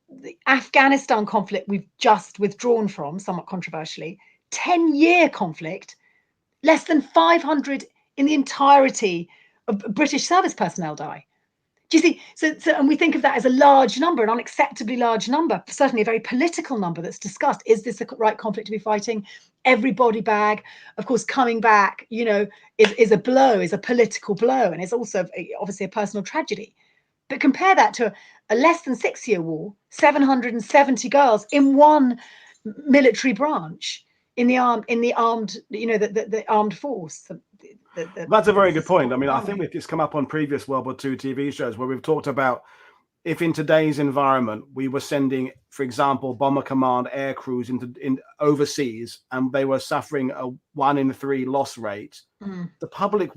Afghanistan conflict we've just withdrawn from, somewhat controversially, 10-year conflict, less than 500 in the entirety of British service personnel die. Do you see? So, and we think of that as a large number, an unacceptably large number, certainly a very political number that's discussed. Is this the right conflict to be fighting? Every body bag, of course, coming back, you know, is a blow, is a political blow, and it's also obviously a personal tragedy. But compare that to a less than 6-year war, 770 girls in one military branch in the armed, you know, the armed force. That's a very good point. I mean, I think it's come up on previous World War II TV shows where we've talked about if in today's environment we were sending, for example, Bomber Command air crews in overseas, and they were suffering a 1 in 3 loss rate, the public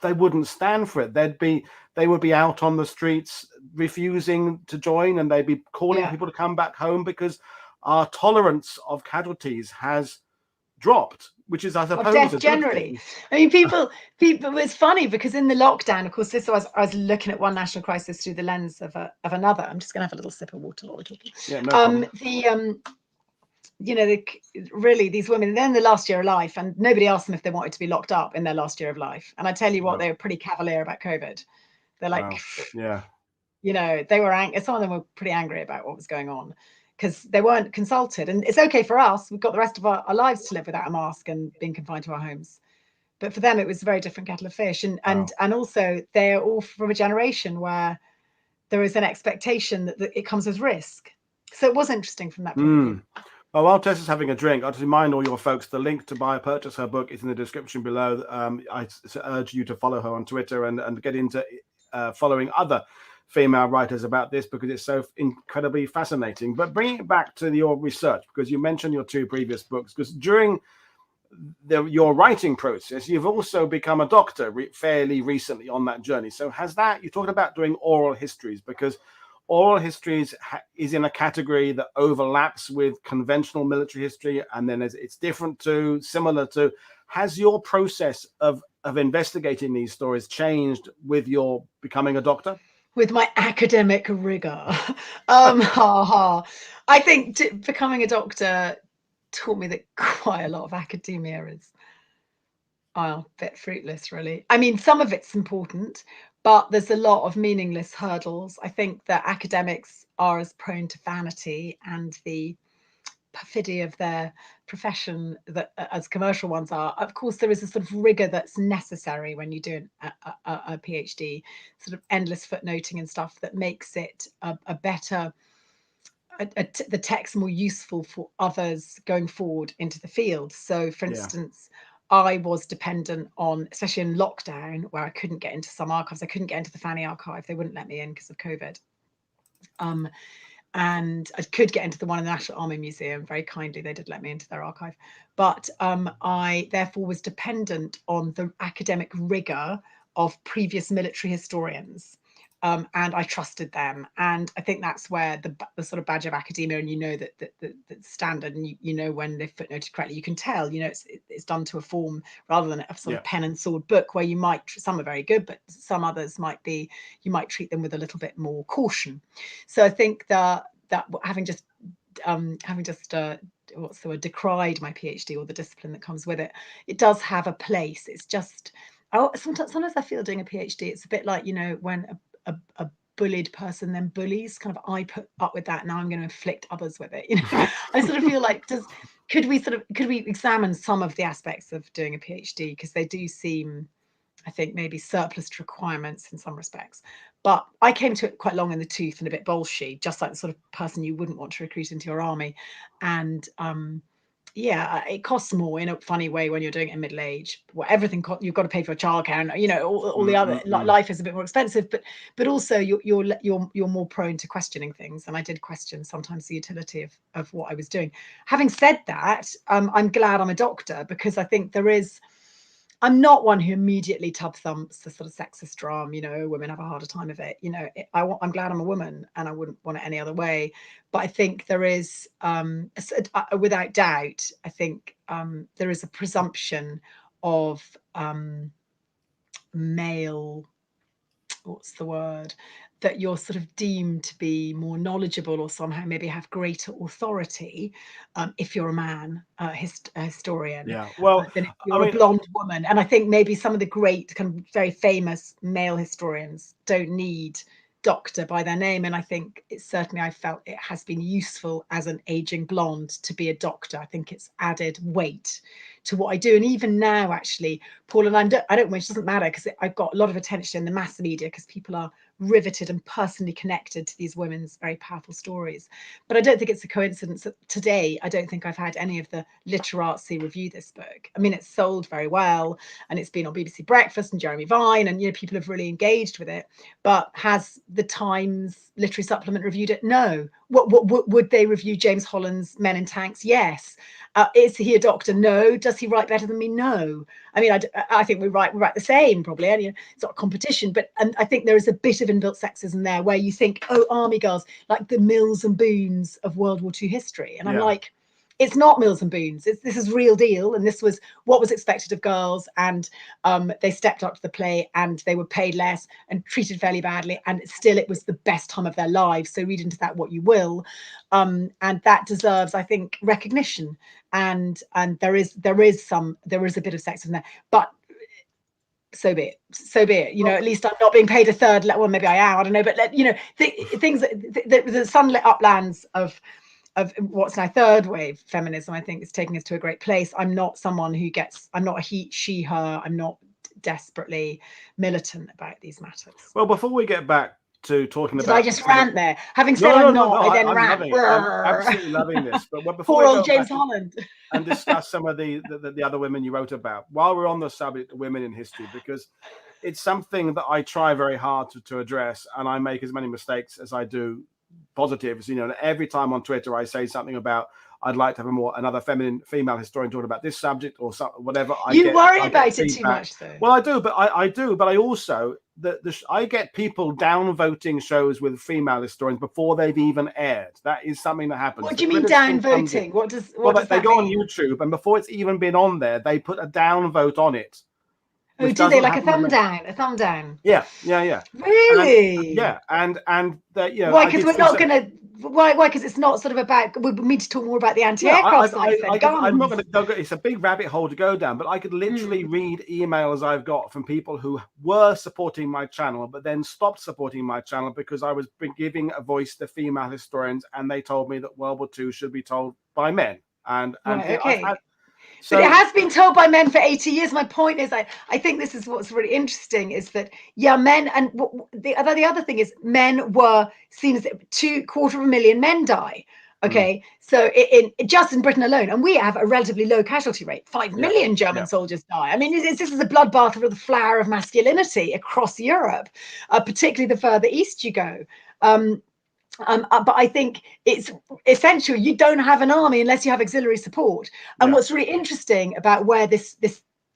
they wouldn't stand for it. They would be out on the streets refusing to join, and they'd be calling people to come back home because our tolerance of casualties has dropped, which is, I suppose, death generally. I mean, people. It's funny because in the lockdown, of course, I was looking at one national crisis through the lens of another. I'm just going to have a little sip of water while we're talking. Yeah, no problem. you know, really these women, they're in the last year of life, and nobody asked them if they wanted to be locked up in their last year of life. And I tell you what, they were pretty cavalier about COVID. They're like, wow. Yeah. you know, they were angry. Some of them were pretty angry about what was going on because they weren't consulted. And it's okay for us. We've got the rest of our lives to live without a mask and being confined to our homes. But for them, it was a very different kettle of fish. And also, they're all from a generation where there is an expectation that it comes with risk. So it was interesting from that point of view. Well, while Tessa's having a drink, I'll just remind all your folks the link to purchase her book is in the description below. I urge you to follow her on Twitter and get into following other female writers about this, because it's so incredibly fascinating. But bringing it back to your research, because you mentioned your 2 previous books, because during your writing process, you've also become a doctor fairly recently on that journey. So has that, you talked about doing oral histories, because oral histories is in a category that overlaps with conventional military history, and then it's different to, similar to. Has your process of investigating these stories changed with your becoming a doctor? With my academic rigor. I think becoming a doctor taught me that quite a lot of academia is a bit fruitless, really. I mean, some of it's important, but there's a lot of meaningless hurdles. I think that academics are as prone to vanity and the perfidy of their profession that as commercial ones are. Of course, there is a sort of rigor that's necessary when you do a PhD, sort of endless footnoting and stuff that makes it a better, the text more useful for others going forward into the field. So, for instance, I was dependent on, especially in lockdown, where I couldn't get into some archives. I couldn't get into the Fanny archive. They wouldn't let me in because of COVID. And I could get into the one in the National Army Museum. Very kindly, they did let me into their archive. But I therefore was dependent on the academic rigor of previous military historians. And I trusted them. And I think that's where the sort of badge of academia, and you know that the standard, and you know when they've footnoted correctly, you can tell, you know, it's done to a form rather than a sort of pen and sword book where you might, some are very good, but some others might be, you might treat them with a little bit more caution. So I think that having just what's the word, decried my PhD or the discipline that comes with it, it does have a place. It's just, sometimes I feel doing a PhD, it's a bit like, you know, when a bullied person then bullies, kind of, I put up with that, now I'm going to inflict others with it, you know. I sort of feel like, could we examine some of the aspects of doing a PhD, because they do seem, I think, maybe surplus to requirements in some respects. But I came to it quite long in the tooth and a bit bolshy, just like the sort of person you wouldn't want to recruit into your army. And yeah, it costs more in a funny way when you're doing it in middle age. Well, everything you've got to pay for childcare, and you know all the other life is a bit more expensive. But also you're more prone to questioning things, and I did question sometimes the utility of what I was doing. Having said that, I'm glad I'm a doctor, because I think I'm not one who immediately tub thumps the sort of sexist drama, you know, women have a harder time of it. You know, I'm glad I'm a woman, and I wouldn't want it any other way. But I think there is, without doubt, I think there is a presumption of male, what's the word, that you're sort of deemed to be more knowledgeable or somehow maybe have greater authority if you're a man, a historian, than if you're a blonde woman. And I think maybe some of the great kind of very famous male historians don't need doctor by their name, and I think it's certainly, I felt it has been useful as an aging blonde to be a doctor. I think it's added weight to what I do. And even now, actually, Paul, and I don't wish, it doesn't matter, because I've got a lot of attention in the mass media because people are riveted and personally connected to these women's very powerful stories. But I don't think it's a coincidence that today, I don't think I've had any of the literati review this book. I mean, it's sold very well, and it's been on BBC Breakfast and Jeremy Vine, and, you know, people have really engaged with it. But has the Times Literary Supplement reviewed it? No. What would they review James Holland's Men in Tanks? Yes. Is he a doctor? No. Does he write better than me? No. I mean, I think we write the same, probably. And, you know, it's not a competition, but I think there is a bit of inbuilt sexism there, where you think, oh, army girls, like the Mills and Boons of World War II history. And I'm like, it's not Mills and Boons. This is real deal, and this was what was expected of girls, and they stepped up to the plate, and they were paid less and treated fairly badly, and still it was the best time of their lives. So read into that what you will, and that deserves, I think, recognition. And there is a bit of sexism there, but so be it. You know, at least I'm not being paid a third. Well, maybe I am. I don't know. But you know, things the sunlit uplands of what's now third wave feminism, I think, is taking us to a great place. I'm not someone who gets. I'm not a he, she, her. I'm not desperately militant about these matters. Well, before we get back to talking about, did I just rant there? Having said I'm not, I then rant. I'm absolutely loving this. But before poor we old go James back Holland and discuss some of the other women you wrote about, while we're on the subject of women in history, because it's something that I try very hard to address, and I make as many mistakes as I do positives. You know, and every time on Twitter I say something about I'd like to have another female historian talking about this subject or whatever. You worry about it too much, though. Well, I do, but I also I get people downvoting shows with female historians before they've even aired. That is something that happens. What do you mean downvoting? What does they go on YouTube, and before it's even been on there, they put a downvote on it. Oh, do they, like a thumb down? A thumb down? Yeah. Really? And you know, why? Because we're not going to. Why? Because it's not sort of about. We need to talk more about the anti-aircraft sites. I'm not going to go. It's a big rabbit hole to go down, but I could literally read emails I've got from people who were supporting my channel, but then stopped supporting my channel because I was giving a voice to female historians, and they told me that World War II should be told by men. And right, okay. So, but it has been told by men for 80 years. My point is, I think this is what's really interesting is that, yeah, men, and the other thing is men were seen as 250,000 men die. Okay, so just in Britain alone, and we have a relatively low casualty rate. 5 million German soldiers die. I mean, this is a bloodbath of the flower of masculinity across Europe, particularly the further east you go. But I think it's essential. You don't have an army unless you have auxiliary support. And what's really interesting about where this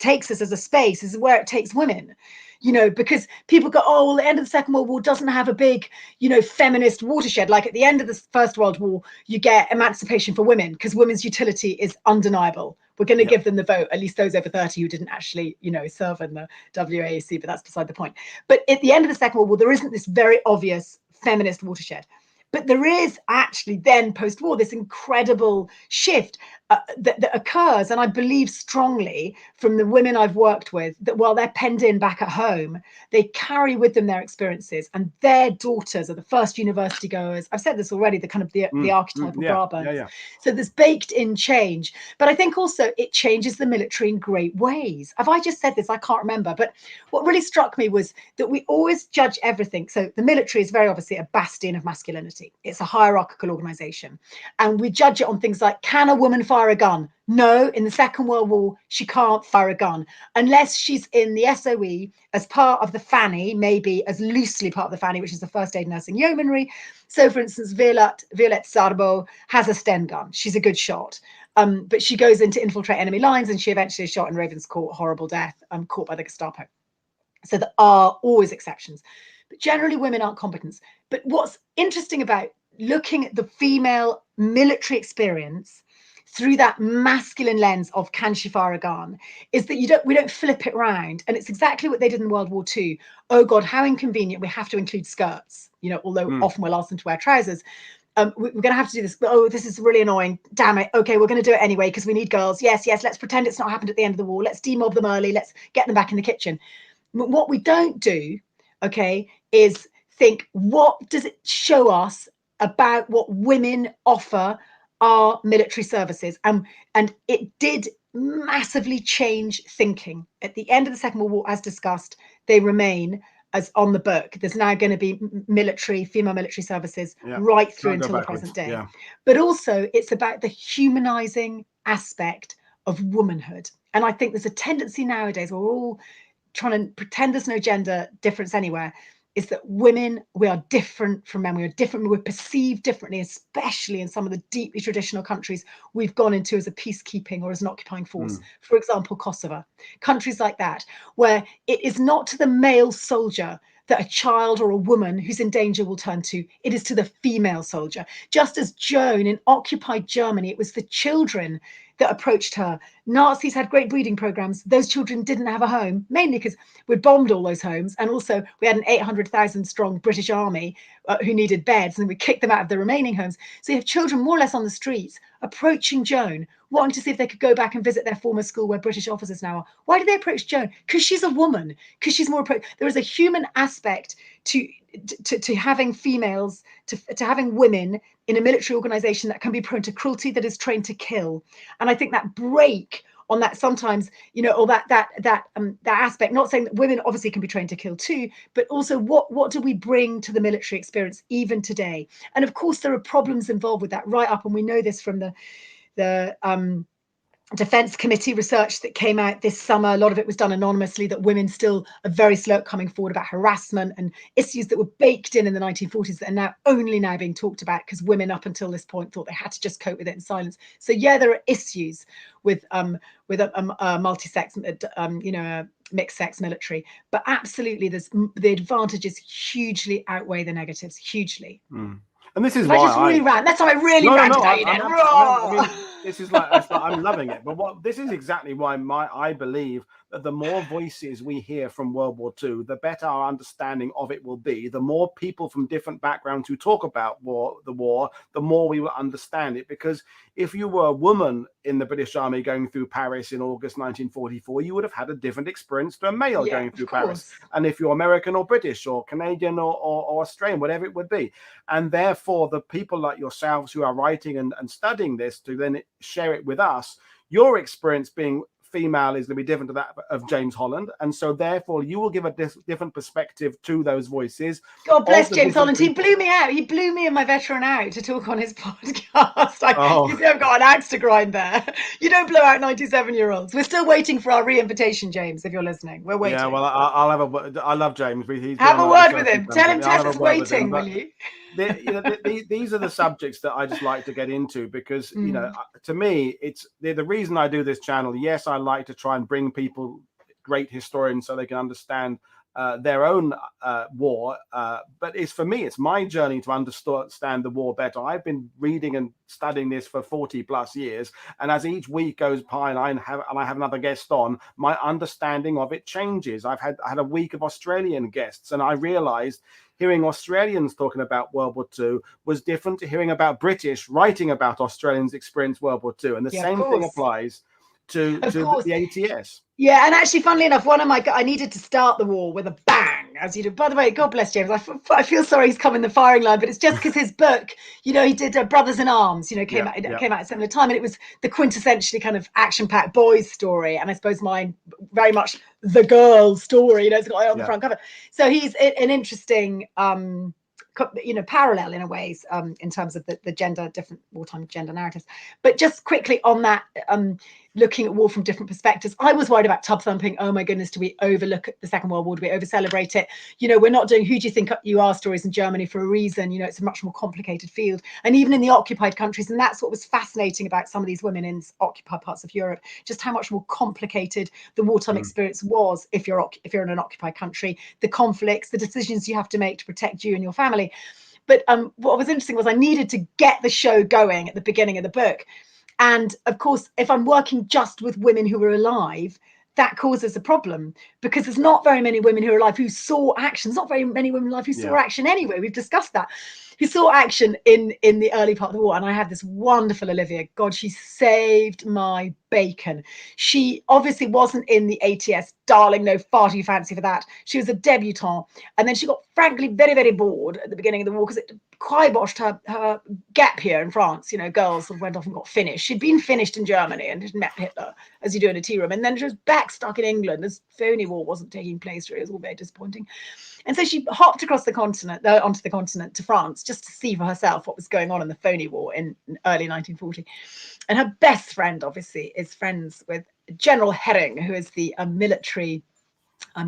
takes us as a space is where it takes women. You know, because people go, oh, well, the end of the Second World War doesn't have a big, you know, feminist watershed. Like at the end of the First World War, you get emancipation for women because women's utility is undeniable. We're going to give them the vote, at least those over 30 who didn't actually, you know, serve in the WAAC, but that's beside the point. But at the end of the Second World War, there isn't this very obvious feminist watershed. But there is actually then post-war this incredible shift that occurs, and I believe strongly from the women I've worked with that while they're penned in back at home, they carry with them their experiences, and their daughters are the first university goers. I've said this already, the kind of the archetypal Brabants. So there's baked in change, but I think also it changes the military in great ways. Have I just said this? I can't remember, but what really struck me was that we always judge everything. So the military is very obviously a bastion of masculinity. It's a hierarchical organization, and we judge it on things like, can a woman fire a gun? No, in the Second World War, she can't fire a gun unless she's in the SOE as part of the Fanny, maybe as loosely part of the Fanny, which is the First Aid Nursing Yeomanry. So, for instance, Violette Sarbo has a Sten gun. She's a good shot. But she goes in to infiltrate enemy lines, and she eventually is shot in Ravenscourt, horrible death, caught by the Gestapo. So there are always exceptions. But generally, women aren't combatants. But what's interesting about looking at the female military experience through that masculine lens of can she fire a gun is that we don't flip it round. And it's exactly what they did in World War II. Oh God, how inconvenient. We have to include skirts, you know, although often we're asked them to wear trousers. We're going to have to do this. Oh, this is really annoying. Damn it. Okay, we're going to do it anyway because we need girls. Yes, let's pretend it's not happened at the end of the war. Let's demob them early. Let's get them back in the kitchen. But what we don't do, okay, is think, what does it show us about what women offer our military services? And it did massively change thinking. At the end of the Second World War, as discussed, they remain as on the book. There's now going to be female military services right through until the present day. But also it's about the humanizing aspect of womanhood. And I think there's a tendency nowadays where we're all trying to pretend there's no gender difference anywhere, is that women, we are different from men. We are different. We're perceived differently, especially in some of the deeply traditional countries we've gone into as a peacekeeping or as an occupying force. For example, Kosovo, countries like that, where it is not to the male soldier that a child or a woman who's in danger will turn to. It is to the female soldier. Just as Joan in occupied Germany, it was the children that approached her. Nazis had great breeding programs. Those children didn't have a home, mainly because we'd bombed all those homes. And also we had an 800,000 strong British army who needed beds, and we kicked them out of the remaining homes. So you have children more or less on the streets approaching Joan, wanting to see if they could go back and visit their former school where British officers now are. Why did they approach Joan? Because she's a woman, because she's more there is a human aspect to having females, to having women in a military organization that can be prone to cruelty, that is trained to kill. And I think that break on that sometimes, you know, or that aspect, not saying that women obviously can be trained to kill too, but also what do we bring to the military experience even today? And of course there are problems involved with that right up, and we know this from the Defence Committee research that came out this summer. A lot of it was done anonymously, that women still are very slow at coming forward about harassment and issues that were baked in the 1940s that are only now being talked about, because women up until this point thought they had to just cope with it in silence. So yeah, there are issues with a multi-sex, you know, a mixed sex military, but absolutely the advantages hugely outweigh the negatives, hugely. And this is why that's how I really ranted out, you know. I mean, this is like I'm loving it. But this is exactly why I believe that the more voices we hear from World War II, the better our understanding of it will be. The more people from different backgrounds who talk about the war, the more we will understand it. Because if you were a woman in the British Army going through Paris in August 1944, you would have had a different experience to a male going through Paris. And if you're American or British or Canadian or Australian, whatever it would be. And therefore, the people like yourselves who are writing and studying this to then share it with us, your experience being female is going to be different to that of James Holland, and so therefore you will give a different perspective to those voices. God bless James Holland. He blew me out. He blew me and my veteran out to talk on his podcast. You see, I've got an axe to grind there. You don't blow out 97-year-olds. We're still waiting for our re-invitation, James, if you're listening. We're waiting. Yeah, well, I'll have I love James. Have a word with him. Tell him Tessa's waiting, will you? These are the subjects that I just like to get into, because you know, to me, it's the reason I do this channel. Yes, I like to try and bring people, great historians, so they can understand their own war, but it's my journey to understand the war better. I've been reading and studying this for 40 plus years, and as each week goes by and I have another guest on, my understanding of it changes. I had a week of Australian guests, and I realized hearing Australians talking about World War II was different to hearing about British writing about Australians' experience World War II, and the same thing applies to the A.T.S. Yeah, and actually, funnily enough, I needed to start the war with a bang, as you do. By the way, God bless James. I feel sorry he's come in the firing line, but it's just because his book, you know, he did Brothers in Arms, you know, came out at a similar time, and it was the quintessentially kind of action-packed boys story, and I suppose mine very much the girl story. You know, it's got on the front cover. So he's an interesting, you know, parallel in a ways in terms of the different wartime gender narratives. But just quickly on that, looking at war from different perspectives, I was worried about tub thumping. Oh my goodness, do we overlook the Second World War? Do we over celebrate it? You know, we're not doing Who Do You Think You Are stories in Germany for a reason. You know, it's a much more complicated field, and even in the occupied countries. And that's what was fascinating about some of these women in occupied parts of Europe, just how much more complicated the wartime experience was if you're in an occupied country, the conflicts, the decisions you have to make to protect you and your family. But what was interesting was I needed to get the show going at the beginning of the book. And of course, if I'm working just with women who were alive, that causes a problem, because there's not very many women who are alive who saw action. There's not very many women alive who saw action anyway. We've discussed that. Who saw action in the early part of the war. And I had this wonderful Olivia. God, she saved my bacon. She obviously wasn't in the A.T.S. Darling, no, far too fancy for that. She was a debutante. And then she got frankly very, very bored at the beginning of the war, because it kiboshed her gap year in France. You know, girls sort of went off and got finished. She'd been finished in Germany and met Hitler, as you do in a tea room. And then she was back stuck in England. This phony war wasn't taking place. It was all very disappointing. And so she hopped across the continent, onto the continent to France, just to see for herself what was going on in the phony war in early 1940. And her best friend, obviously, is friends with General Herring, who is the military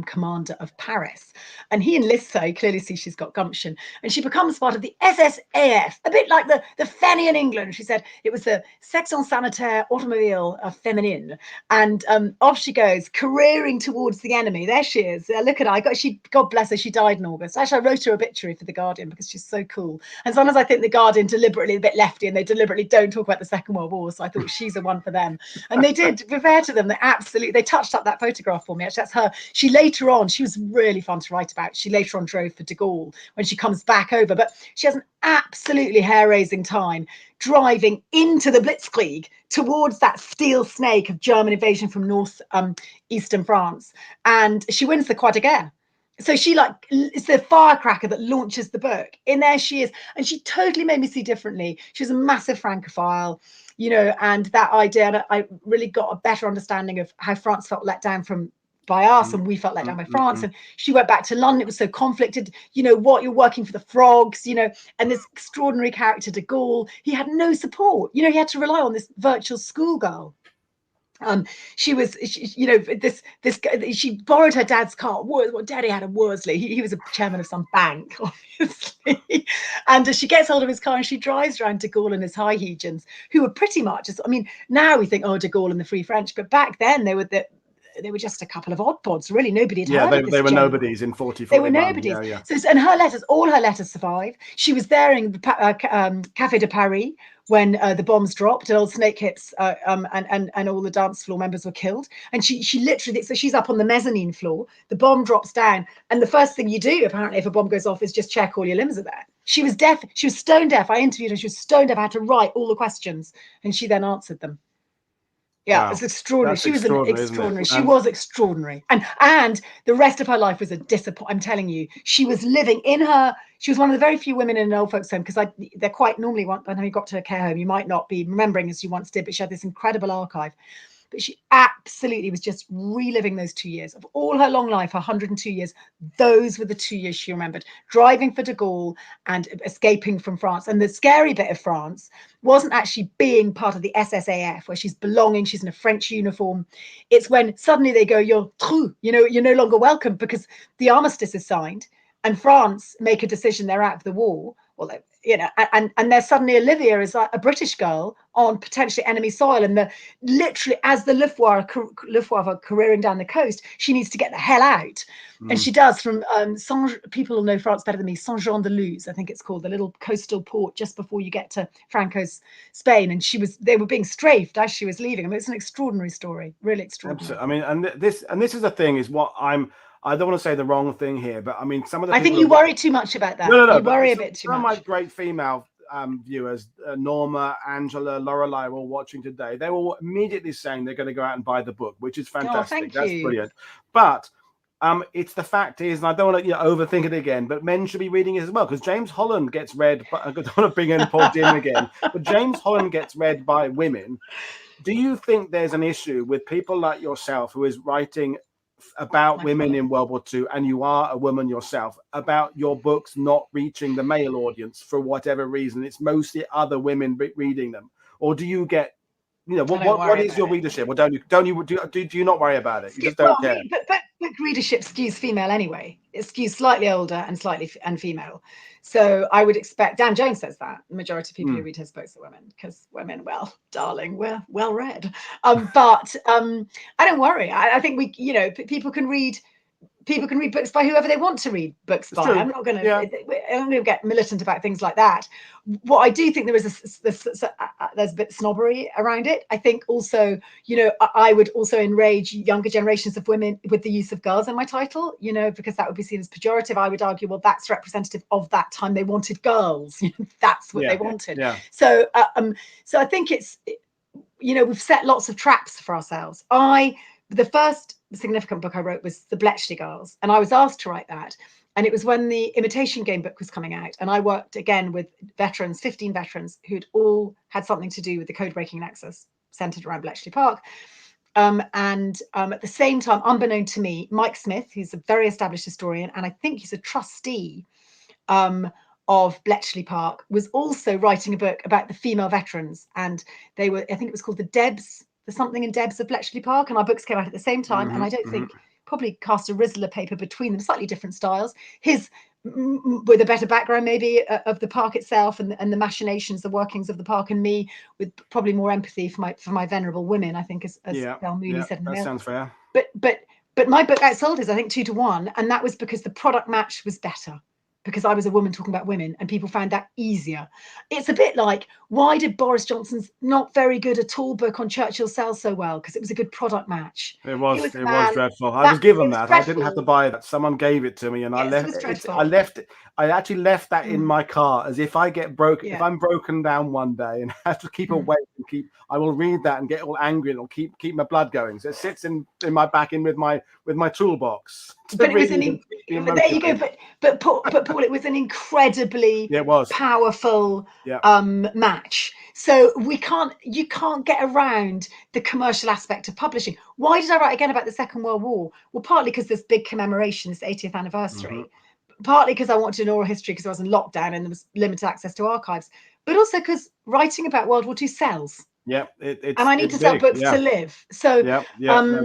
commander of Paris, and he enlists her. You clearly see she's got gumption, and she becomes part of the SSAF, a bit like the Fanny in England. She said it was the Section Sanitaire Automobile Féminine, and off she goes, careering towards the enemy. There she is. Look at her. God bless her. She died in August. Actually, I wrote her obituary for the Guardian because she's so cool. And sometimes I think the Guardian deliberately a bit lefty, and they deliberately don't talk about the Second World War. So I thought she's the one for them, and they did. To be fair to them, they touched up that photograph for me. Actually, that's her. Later on, she was really fun to write about. She later on drove for de Gaulle when she comes back over, but she has an absolutely hair-raising time driving into the Blitzkrieg towards that steel snake of German invasion from eastern France, and she wins the Croix de Guerre. So it's the firecracker that launches the book. In there she is, and she totally made me see differently. She was a massive Francophile, and that idea, and I really got a better understanding of how France felt let down by us, and we felt let down by France. And she went back to London. It was so conflicted. What, you're working for the frogs, and this extraordinary character de Gaulle, he had no support. He had to rely on this virtual schoolgirl. She borrowed her dad's car. Daddy had a Worsley. He was a chairman of some bank, obviously. And she gets hold of his car and she drives around de Gaulle and his high hegians, who were pretty much, now we think, oh, de Gaulle and the Free French, but back then they were just a couple of odd pods. Really, nobody had heard of this. They were nobodies in 40. They were nobodies. Yeah. So, and all her letters survive. She was there in the Café de Paris when the bombs dropped and old Snake Hips and all the dance floor members were killed. And she literally, so she's up on the mezzanine floor. The bomb drops down, and the first thing you do, apparently, if a bomb goes off, is just check all your limbs are there. She was deaf. She was stone deaf. I interviewed her. She was stone deaf. I had to write all the questions, and she then answered them. Yeah, wow. It's extraordinary. She was extraordinary. She was extraordinary. And the rest of her life was a disappointment. I'm telling you, she was living she was one of the very few women in an old folks home, because they're quite normally, by the time you got to a care home, you might not be remembering as you once did, but she had this incredible archive. But she absolutely was just reliving those 2 years of all her long life, her 102 years. Those were the 2 years she remembered, driving for de Gaulle and escaping from France. And the scary bit of France wasn't actually being part of the SSAF, where she's belonging, she's in a French uniform. It's when suddenly they go, you're true, you're no longer welcome, because the armistice is signed and France make a decision they're out of the war. Well, and there's suddenly Olivia is like a British girl on potentially enemy soil, and literally as the Luftwaffe are careering down the coast, she needs to get the hell out, and she does from people will know France better than me. Saint-Jean-de-Luz, I think it's called, the little coastal port just before you get to Franco's Spain, and they were being strafed as she was leaving. It's an extraordinary story, really extraordinary. Absolutely. And this is the thing, is what I don't want to say the wrong thing here, but some of the I think you worry too much about that. No, you worry a bit too much. Some of my great female viewers, Norma, Angela, Lorelei, were all watching today. They were immediately saying they're going to go out and buy the book, which is fantastic. That's brilliant. But it's the fact is, and I don't want to overthink it again, but men should be reading it as well, because James Holland gets read. I don't want to bring in Paul Dim again, but James Holland gets read by women. Do you think there's an issue with people like yourself, who is writing about women in World War II, and you are a woman yourself, about your books not reaching the male audience for whatever reason? It's mostly other women reading them, or do you get, what is your readership, or do you not worry about it? You just don't care. But readership skews female anyway. It skews slightly older and female. So I would expect, Dan Jones says that the majority of people who read his books are women, because women, well, darling, we're well read. But I don't worry. I think people can read books by whoever they want to read books by. I'm not going to get militant about things like that. What I do think there's a bit snobbery around it. I think also, I would also enrage younger generations of women with the use of girls in my title, because that would be seen as pejorative. I would argue, well, that's representative of that time. They wanted girls. That's what they wanted. Yeah. So I think it's, we've set lots of traps for ourselves. The first significant book I wrote was The Bletchley Girls, and I was asked to write that. And it was when the Imitation Game book was coming out, and I worked again with 15 veterans who'd all had something to do with the code-breaking nexus centered around Bletchley Park. And at the same time, unbeknown to me, Mike Smith, who's a very established historian, and I think he's a trustee of Bletchley Park, was also writing a book about the female veterans. And I think it was called The Something in Debs of Bletchley Park, and our books came out at the same time. And I don't think probably cast a Rizzler paper between them, slightly different styles. His with a better background maybe of the park itself and the machinations, the workings of the park, and me with probably more empathy for my venerable women, I think, as Bell Mooney said in the that mail. sounds fair. But my book outsold his, I think, 2-1, and that was because the product match was better, because I was a woman talking about women and people found that easier. It's a bit like, why did Boris Johnson's not very good at all book on Churchill sell so well? Because it was a good product match. It was dreadful. I was given that. I didn't have to buy that. Someone gave it to me, and I left. I actually left that in my car, as if I get broken. If I'm broken down one day and have to keep awake and I will read that and get all angry, and it'll keep my blood going. So it sits in my back with my toolbox. But it was there you go. But Paul, it was an incredibly powerful match. So you can't get around the commercial aspect of publishing. Why did I write again about the Second World War? Well, partly because this big commemoration, it's the 80th anniversary. Partly because I wanted an oral history because I was in lockdown and there was limited access to archives. But also because writing about World War II sells. Yeah, and I need to sell books to live. So no,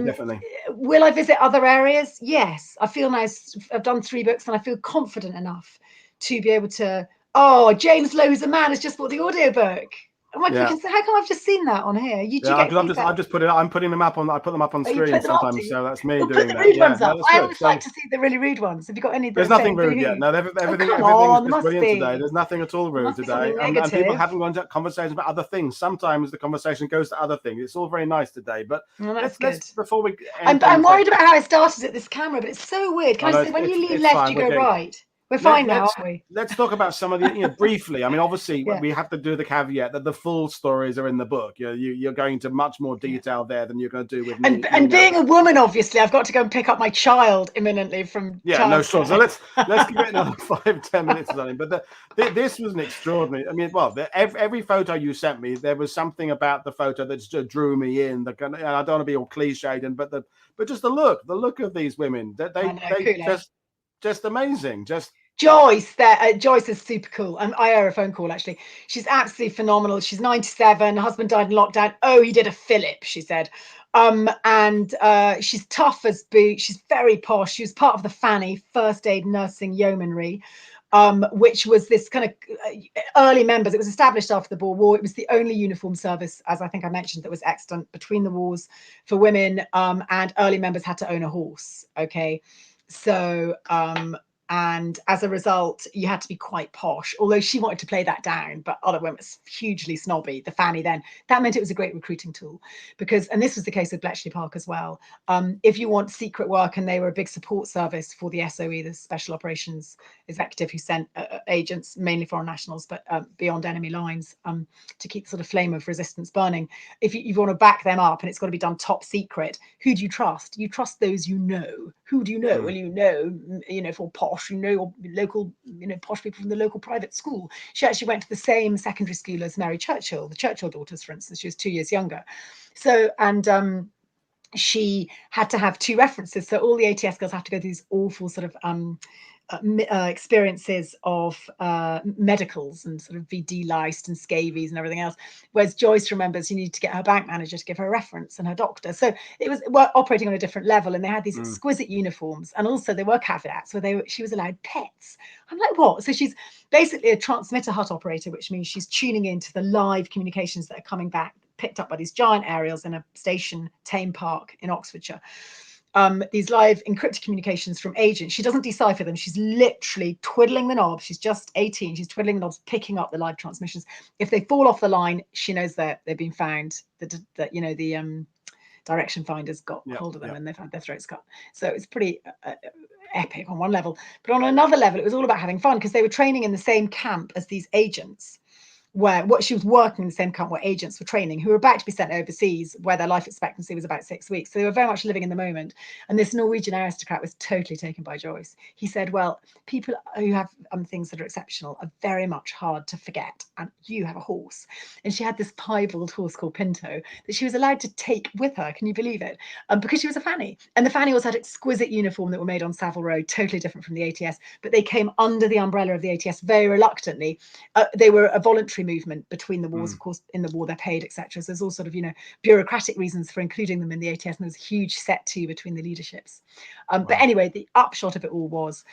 definitely. Will I visit other areas? Yes. I feel nice. I've done 3 books and I feel confident enough to be able to. Oh, James Lowe's a Man has just bought the audiobook. I'm like, how come I've just seen that on here? I've just put it. I'm putting them up on. I put them up on screen sometimes, so that's me doing the that. rude ones up. I always like to see the really rude ones. Have you got any? There's nothing rude yet. No, everything's just brilliant today. There's nothing at all rude today, and people haven't gone to conversations about other things. Sometimes the conversation goes to other things. It's all very nice today, but let's before we. I'm worried about how I started at this camera, but it's so weird. Can I say when you lean left, you go right? We're fine now, aren't we? Let's talk about some of the, briefly. I mean, obviously, we have to do the caveat that the full stories are in the book. You're going to much more detail there than you're going to do with me. And being a woman, obviously, I've got to go and pick up my child imminently from. No, sure. So let's give it another 5-10 minutes or something. But this was an extraordinary. I mean, every photo you sent me, there was something about the photo that just drew me in. And I don't want to be all cliched, but just the look of these women. They just amazing. Joyce, Joyce is super cool. I owe her a phone call, actually. She's absolutely phenomenal. She's 97. Her husband died in lockdown. Oh, he did a Philip, she said. And she's tough as boot. She's very posh. She was part of the Fanny, First Aid Nursing Yeomanry, which was this kind of early members. It was established after the Boer War. It was the only uniform service, as I think I mentioned, that was extant between the wars for women. And early members had to own a horse. Okay. So, and as a result, you had to be quite posh, although she wanted to play that down, but other women was hugely snobby, the Fanny then. That meant it was a great recruiting tool because, and this was the case with Bletchley Park as well, if you want secret work, and they were a big support service for the SOE, the Special Operations Executive, who sent agents, mainly foreign nationals, but beyond enemy lines to keep the sort of flame of resistance burning. If you want to back them up and it's got to be done top secret, who do you trust? You trust those you know. Who do you know? Well, for posh, or local, posh people from the local private school. She actually went to the same secondary school as Mary Churchill, the Churchill daughters, for instance. She was 2 years younger. So, and she had to have 2 references. So all the A.T.S girls have to go through these awful sort of experiences of medicals and sort of be deliced and scabies and everything else. Whereas Joyce remembers you need to get her bank manager to give her a reference and her doctor. So it was operating on a different level, and they had these exquisite uniforms, and also there were caveats where she was allowed pets. I'm like, what? So she's basically a transmitter hut operator, which means she's tuning into the live communications that are coming back, picked up by these giant aerials in a station, Tame Park in Oxfordshire. These live encrypted communications from agents. She doesn't decipher them. She's literally twiddling the knob. She's just 18. She's twiddling the knobs, picking up the live transmissions. If they fall off the line, she knows that they've been found. The direction finders got hold of them and they've had their throats cut. So it's pretty epic on one level. But on another level, it was all about having fun because they were training in the same camp as these agents. She was working in the same camp where agents were training, who were about to be sent overseas, where their life expectancy was about 6 weeks. So they were very much living in the moment. And this Norwegian aristocrat was totally taken by Joyce. He said, well, people who have things that are exceptional are very much hard to forget. And you have a horse. And she had this piebald horse called Pinto that she was allowed to take with her. Can you believe it? Because she was a Fanny. And the Fanny also had exquisite uniform that were made on Savile Row, totally different from the A.T.S. But they came under the umbrella of the A.T.S. very reluctantly. They were a voluntary military movement between the wars. Of course, in the war they're paid, etc. So there's all sort of, bureaucratic reasons for including them in the ATS, and there's a huge set to between the leaderships. But anyway, the upshot of it all was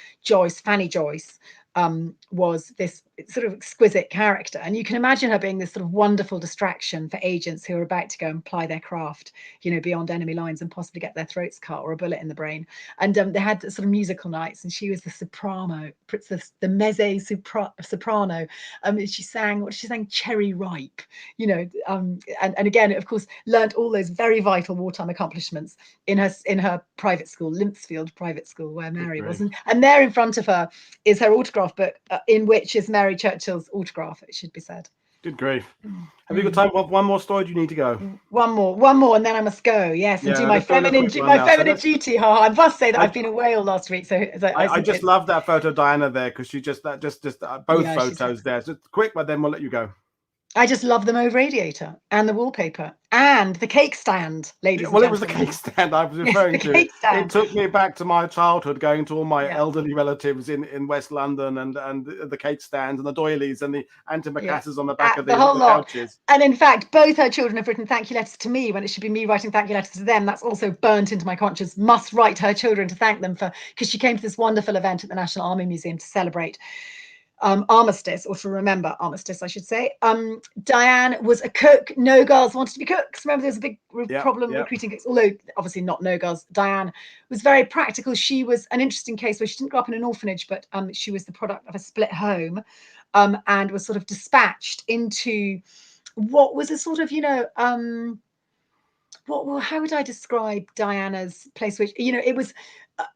Fanny Joyce, was this sort of exquisite character, and you can imagine her being this sort of wonderful distraction for agents who are about to go and ply their craft, beyond enemy lines and possibly get their throats cut or a bullet in the brain. And they had sort of musical nights, and she was the soprano, the mezzo soprano. She sang Cherry Ripe, and again, of course, learnt all those very vital wartime accomplishments in her private school, Limpsfield Private School, where Mary was, and there in front of her is her autograph book, in which is Mary Churchill's autograph, it should be said. Good grief. Have you got time for one more story? Do you need to go? One more, and then I must go. Yes, and do my feminine duty. I must say that I've been away all last week, so I just love that photo of Diana there, because she just both photos there. So quick, but then we'll let you go. I just love the mauve radiator and the wallpaper and the cake stand, ladies. Well, it was the cake stand I was referring to. It took me back to my childhood, going to all my elderly relatives in West London, and the cake stands and the doilies and the antimacassars on the back of the whole couches. And in fact, both her children have written thank you letters to me when it should be me writing thank you letters to them. That's also burnt into my conscience. Must write her children to thank them because she came to this wonderful event at the National Army Museum to celebrate armistice, or to remember armistice, I should say. Diane was a cook. No girls wanted to be cooks. Remember, there was a big problem recruiting cooks, although obviously not no girls. Diane was very practical. She was an interesting case where she didn't grow up in an orphanage, but she was the product of a split home, and was sort of dispatched into what was a sort of, how would I describe Diana's place? Which, it was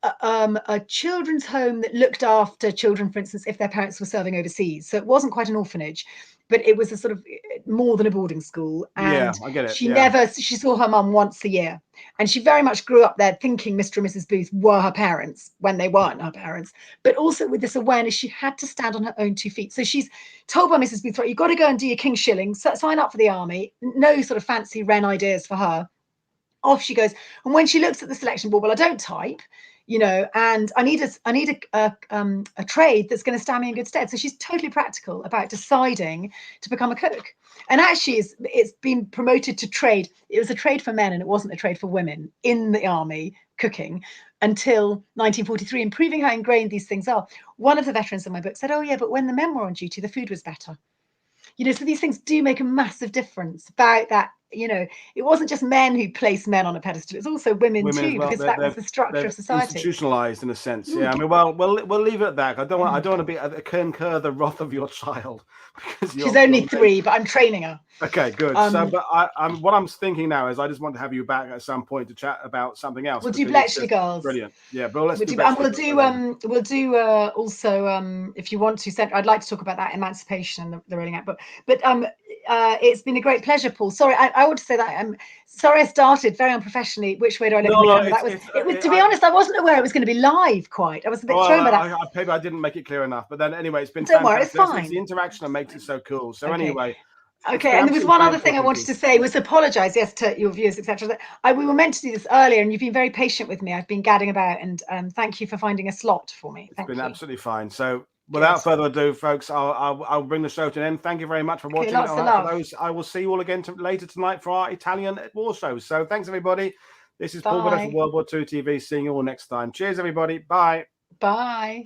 a children's home that looked after children, for instance, if their parents were serving overseas. So it wasn't quite an orphanage, but it was a sort of more than a boarding school. And I get it. She saw her mum once a year, and she very much grew up there thinking Mr. and Mrs. Booth were her parents when they weren't her parents, but also with this awareness she had to stand on her own 2 feet. So she's told by Mrs. Booth, right, you've got to go and do your King Shilling, sign up for the army. No sort of fancy Wren ideas for her. Off she goes. And when she looks at the selection board, well, I don't type, and I need a trade that's going to stand me in good stead. So she's totally practical about deciding to become a cook. And actually, it's been promoted to trade. It was a trade for men, and it wasn't a trade for women in the army, cooking, until 1943, and proving how ingrained these things are. One of the veterans in my book said, oh yeah, but when the men were on duty, the food was better. So these things do make a massive difference about that. It wasn't just men who placed men on a pedestal; it's also women too, because that was the structure of society. Institutionalized in a sense. Yeah, I mean, we'll leave it at that. I don't want to be incur the wrath of your child, because she's only 3, but I'm training her. Okay, good. What I'm thinking now is I just want to have you back at some point to chat about something else. We'll do Bletchley Girls. Brilliant. Yeah, but let's do. And we'll do also if you want to. I'd like to talk about that emancipation and the rolling out book. But it's been a great pleasure, Paul. Sorry, I want to say that I'm sorry I started very unprofessionally. Which way do I look? To be honest, I wasn't aware it was going to be live. Quite, I was a bit thrown by that. Maybe I didn't make it clear enough. But then anyway, it's been. Don't worry, it's fine. It's the interaction that makes it so cool. So anyway. Okay, and there was one other thing I wanted to say, was apologise, yes, to your viewers, etc. We were meant to do this earlier, and you've been very patient with me. I've been gadding about, and thank you for finding a slot for me. It's been absolutely fine. So without further ado, folks, I'll bring the show to an end. Thank you very much for watching. Lots of love. I will see you all again later tonight for our Italian war show. So thanks, everybody. This is Paul Woodadge from WW2TV. Seeing you all next time. Cheers, everybody. Bye. Bye.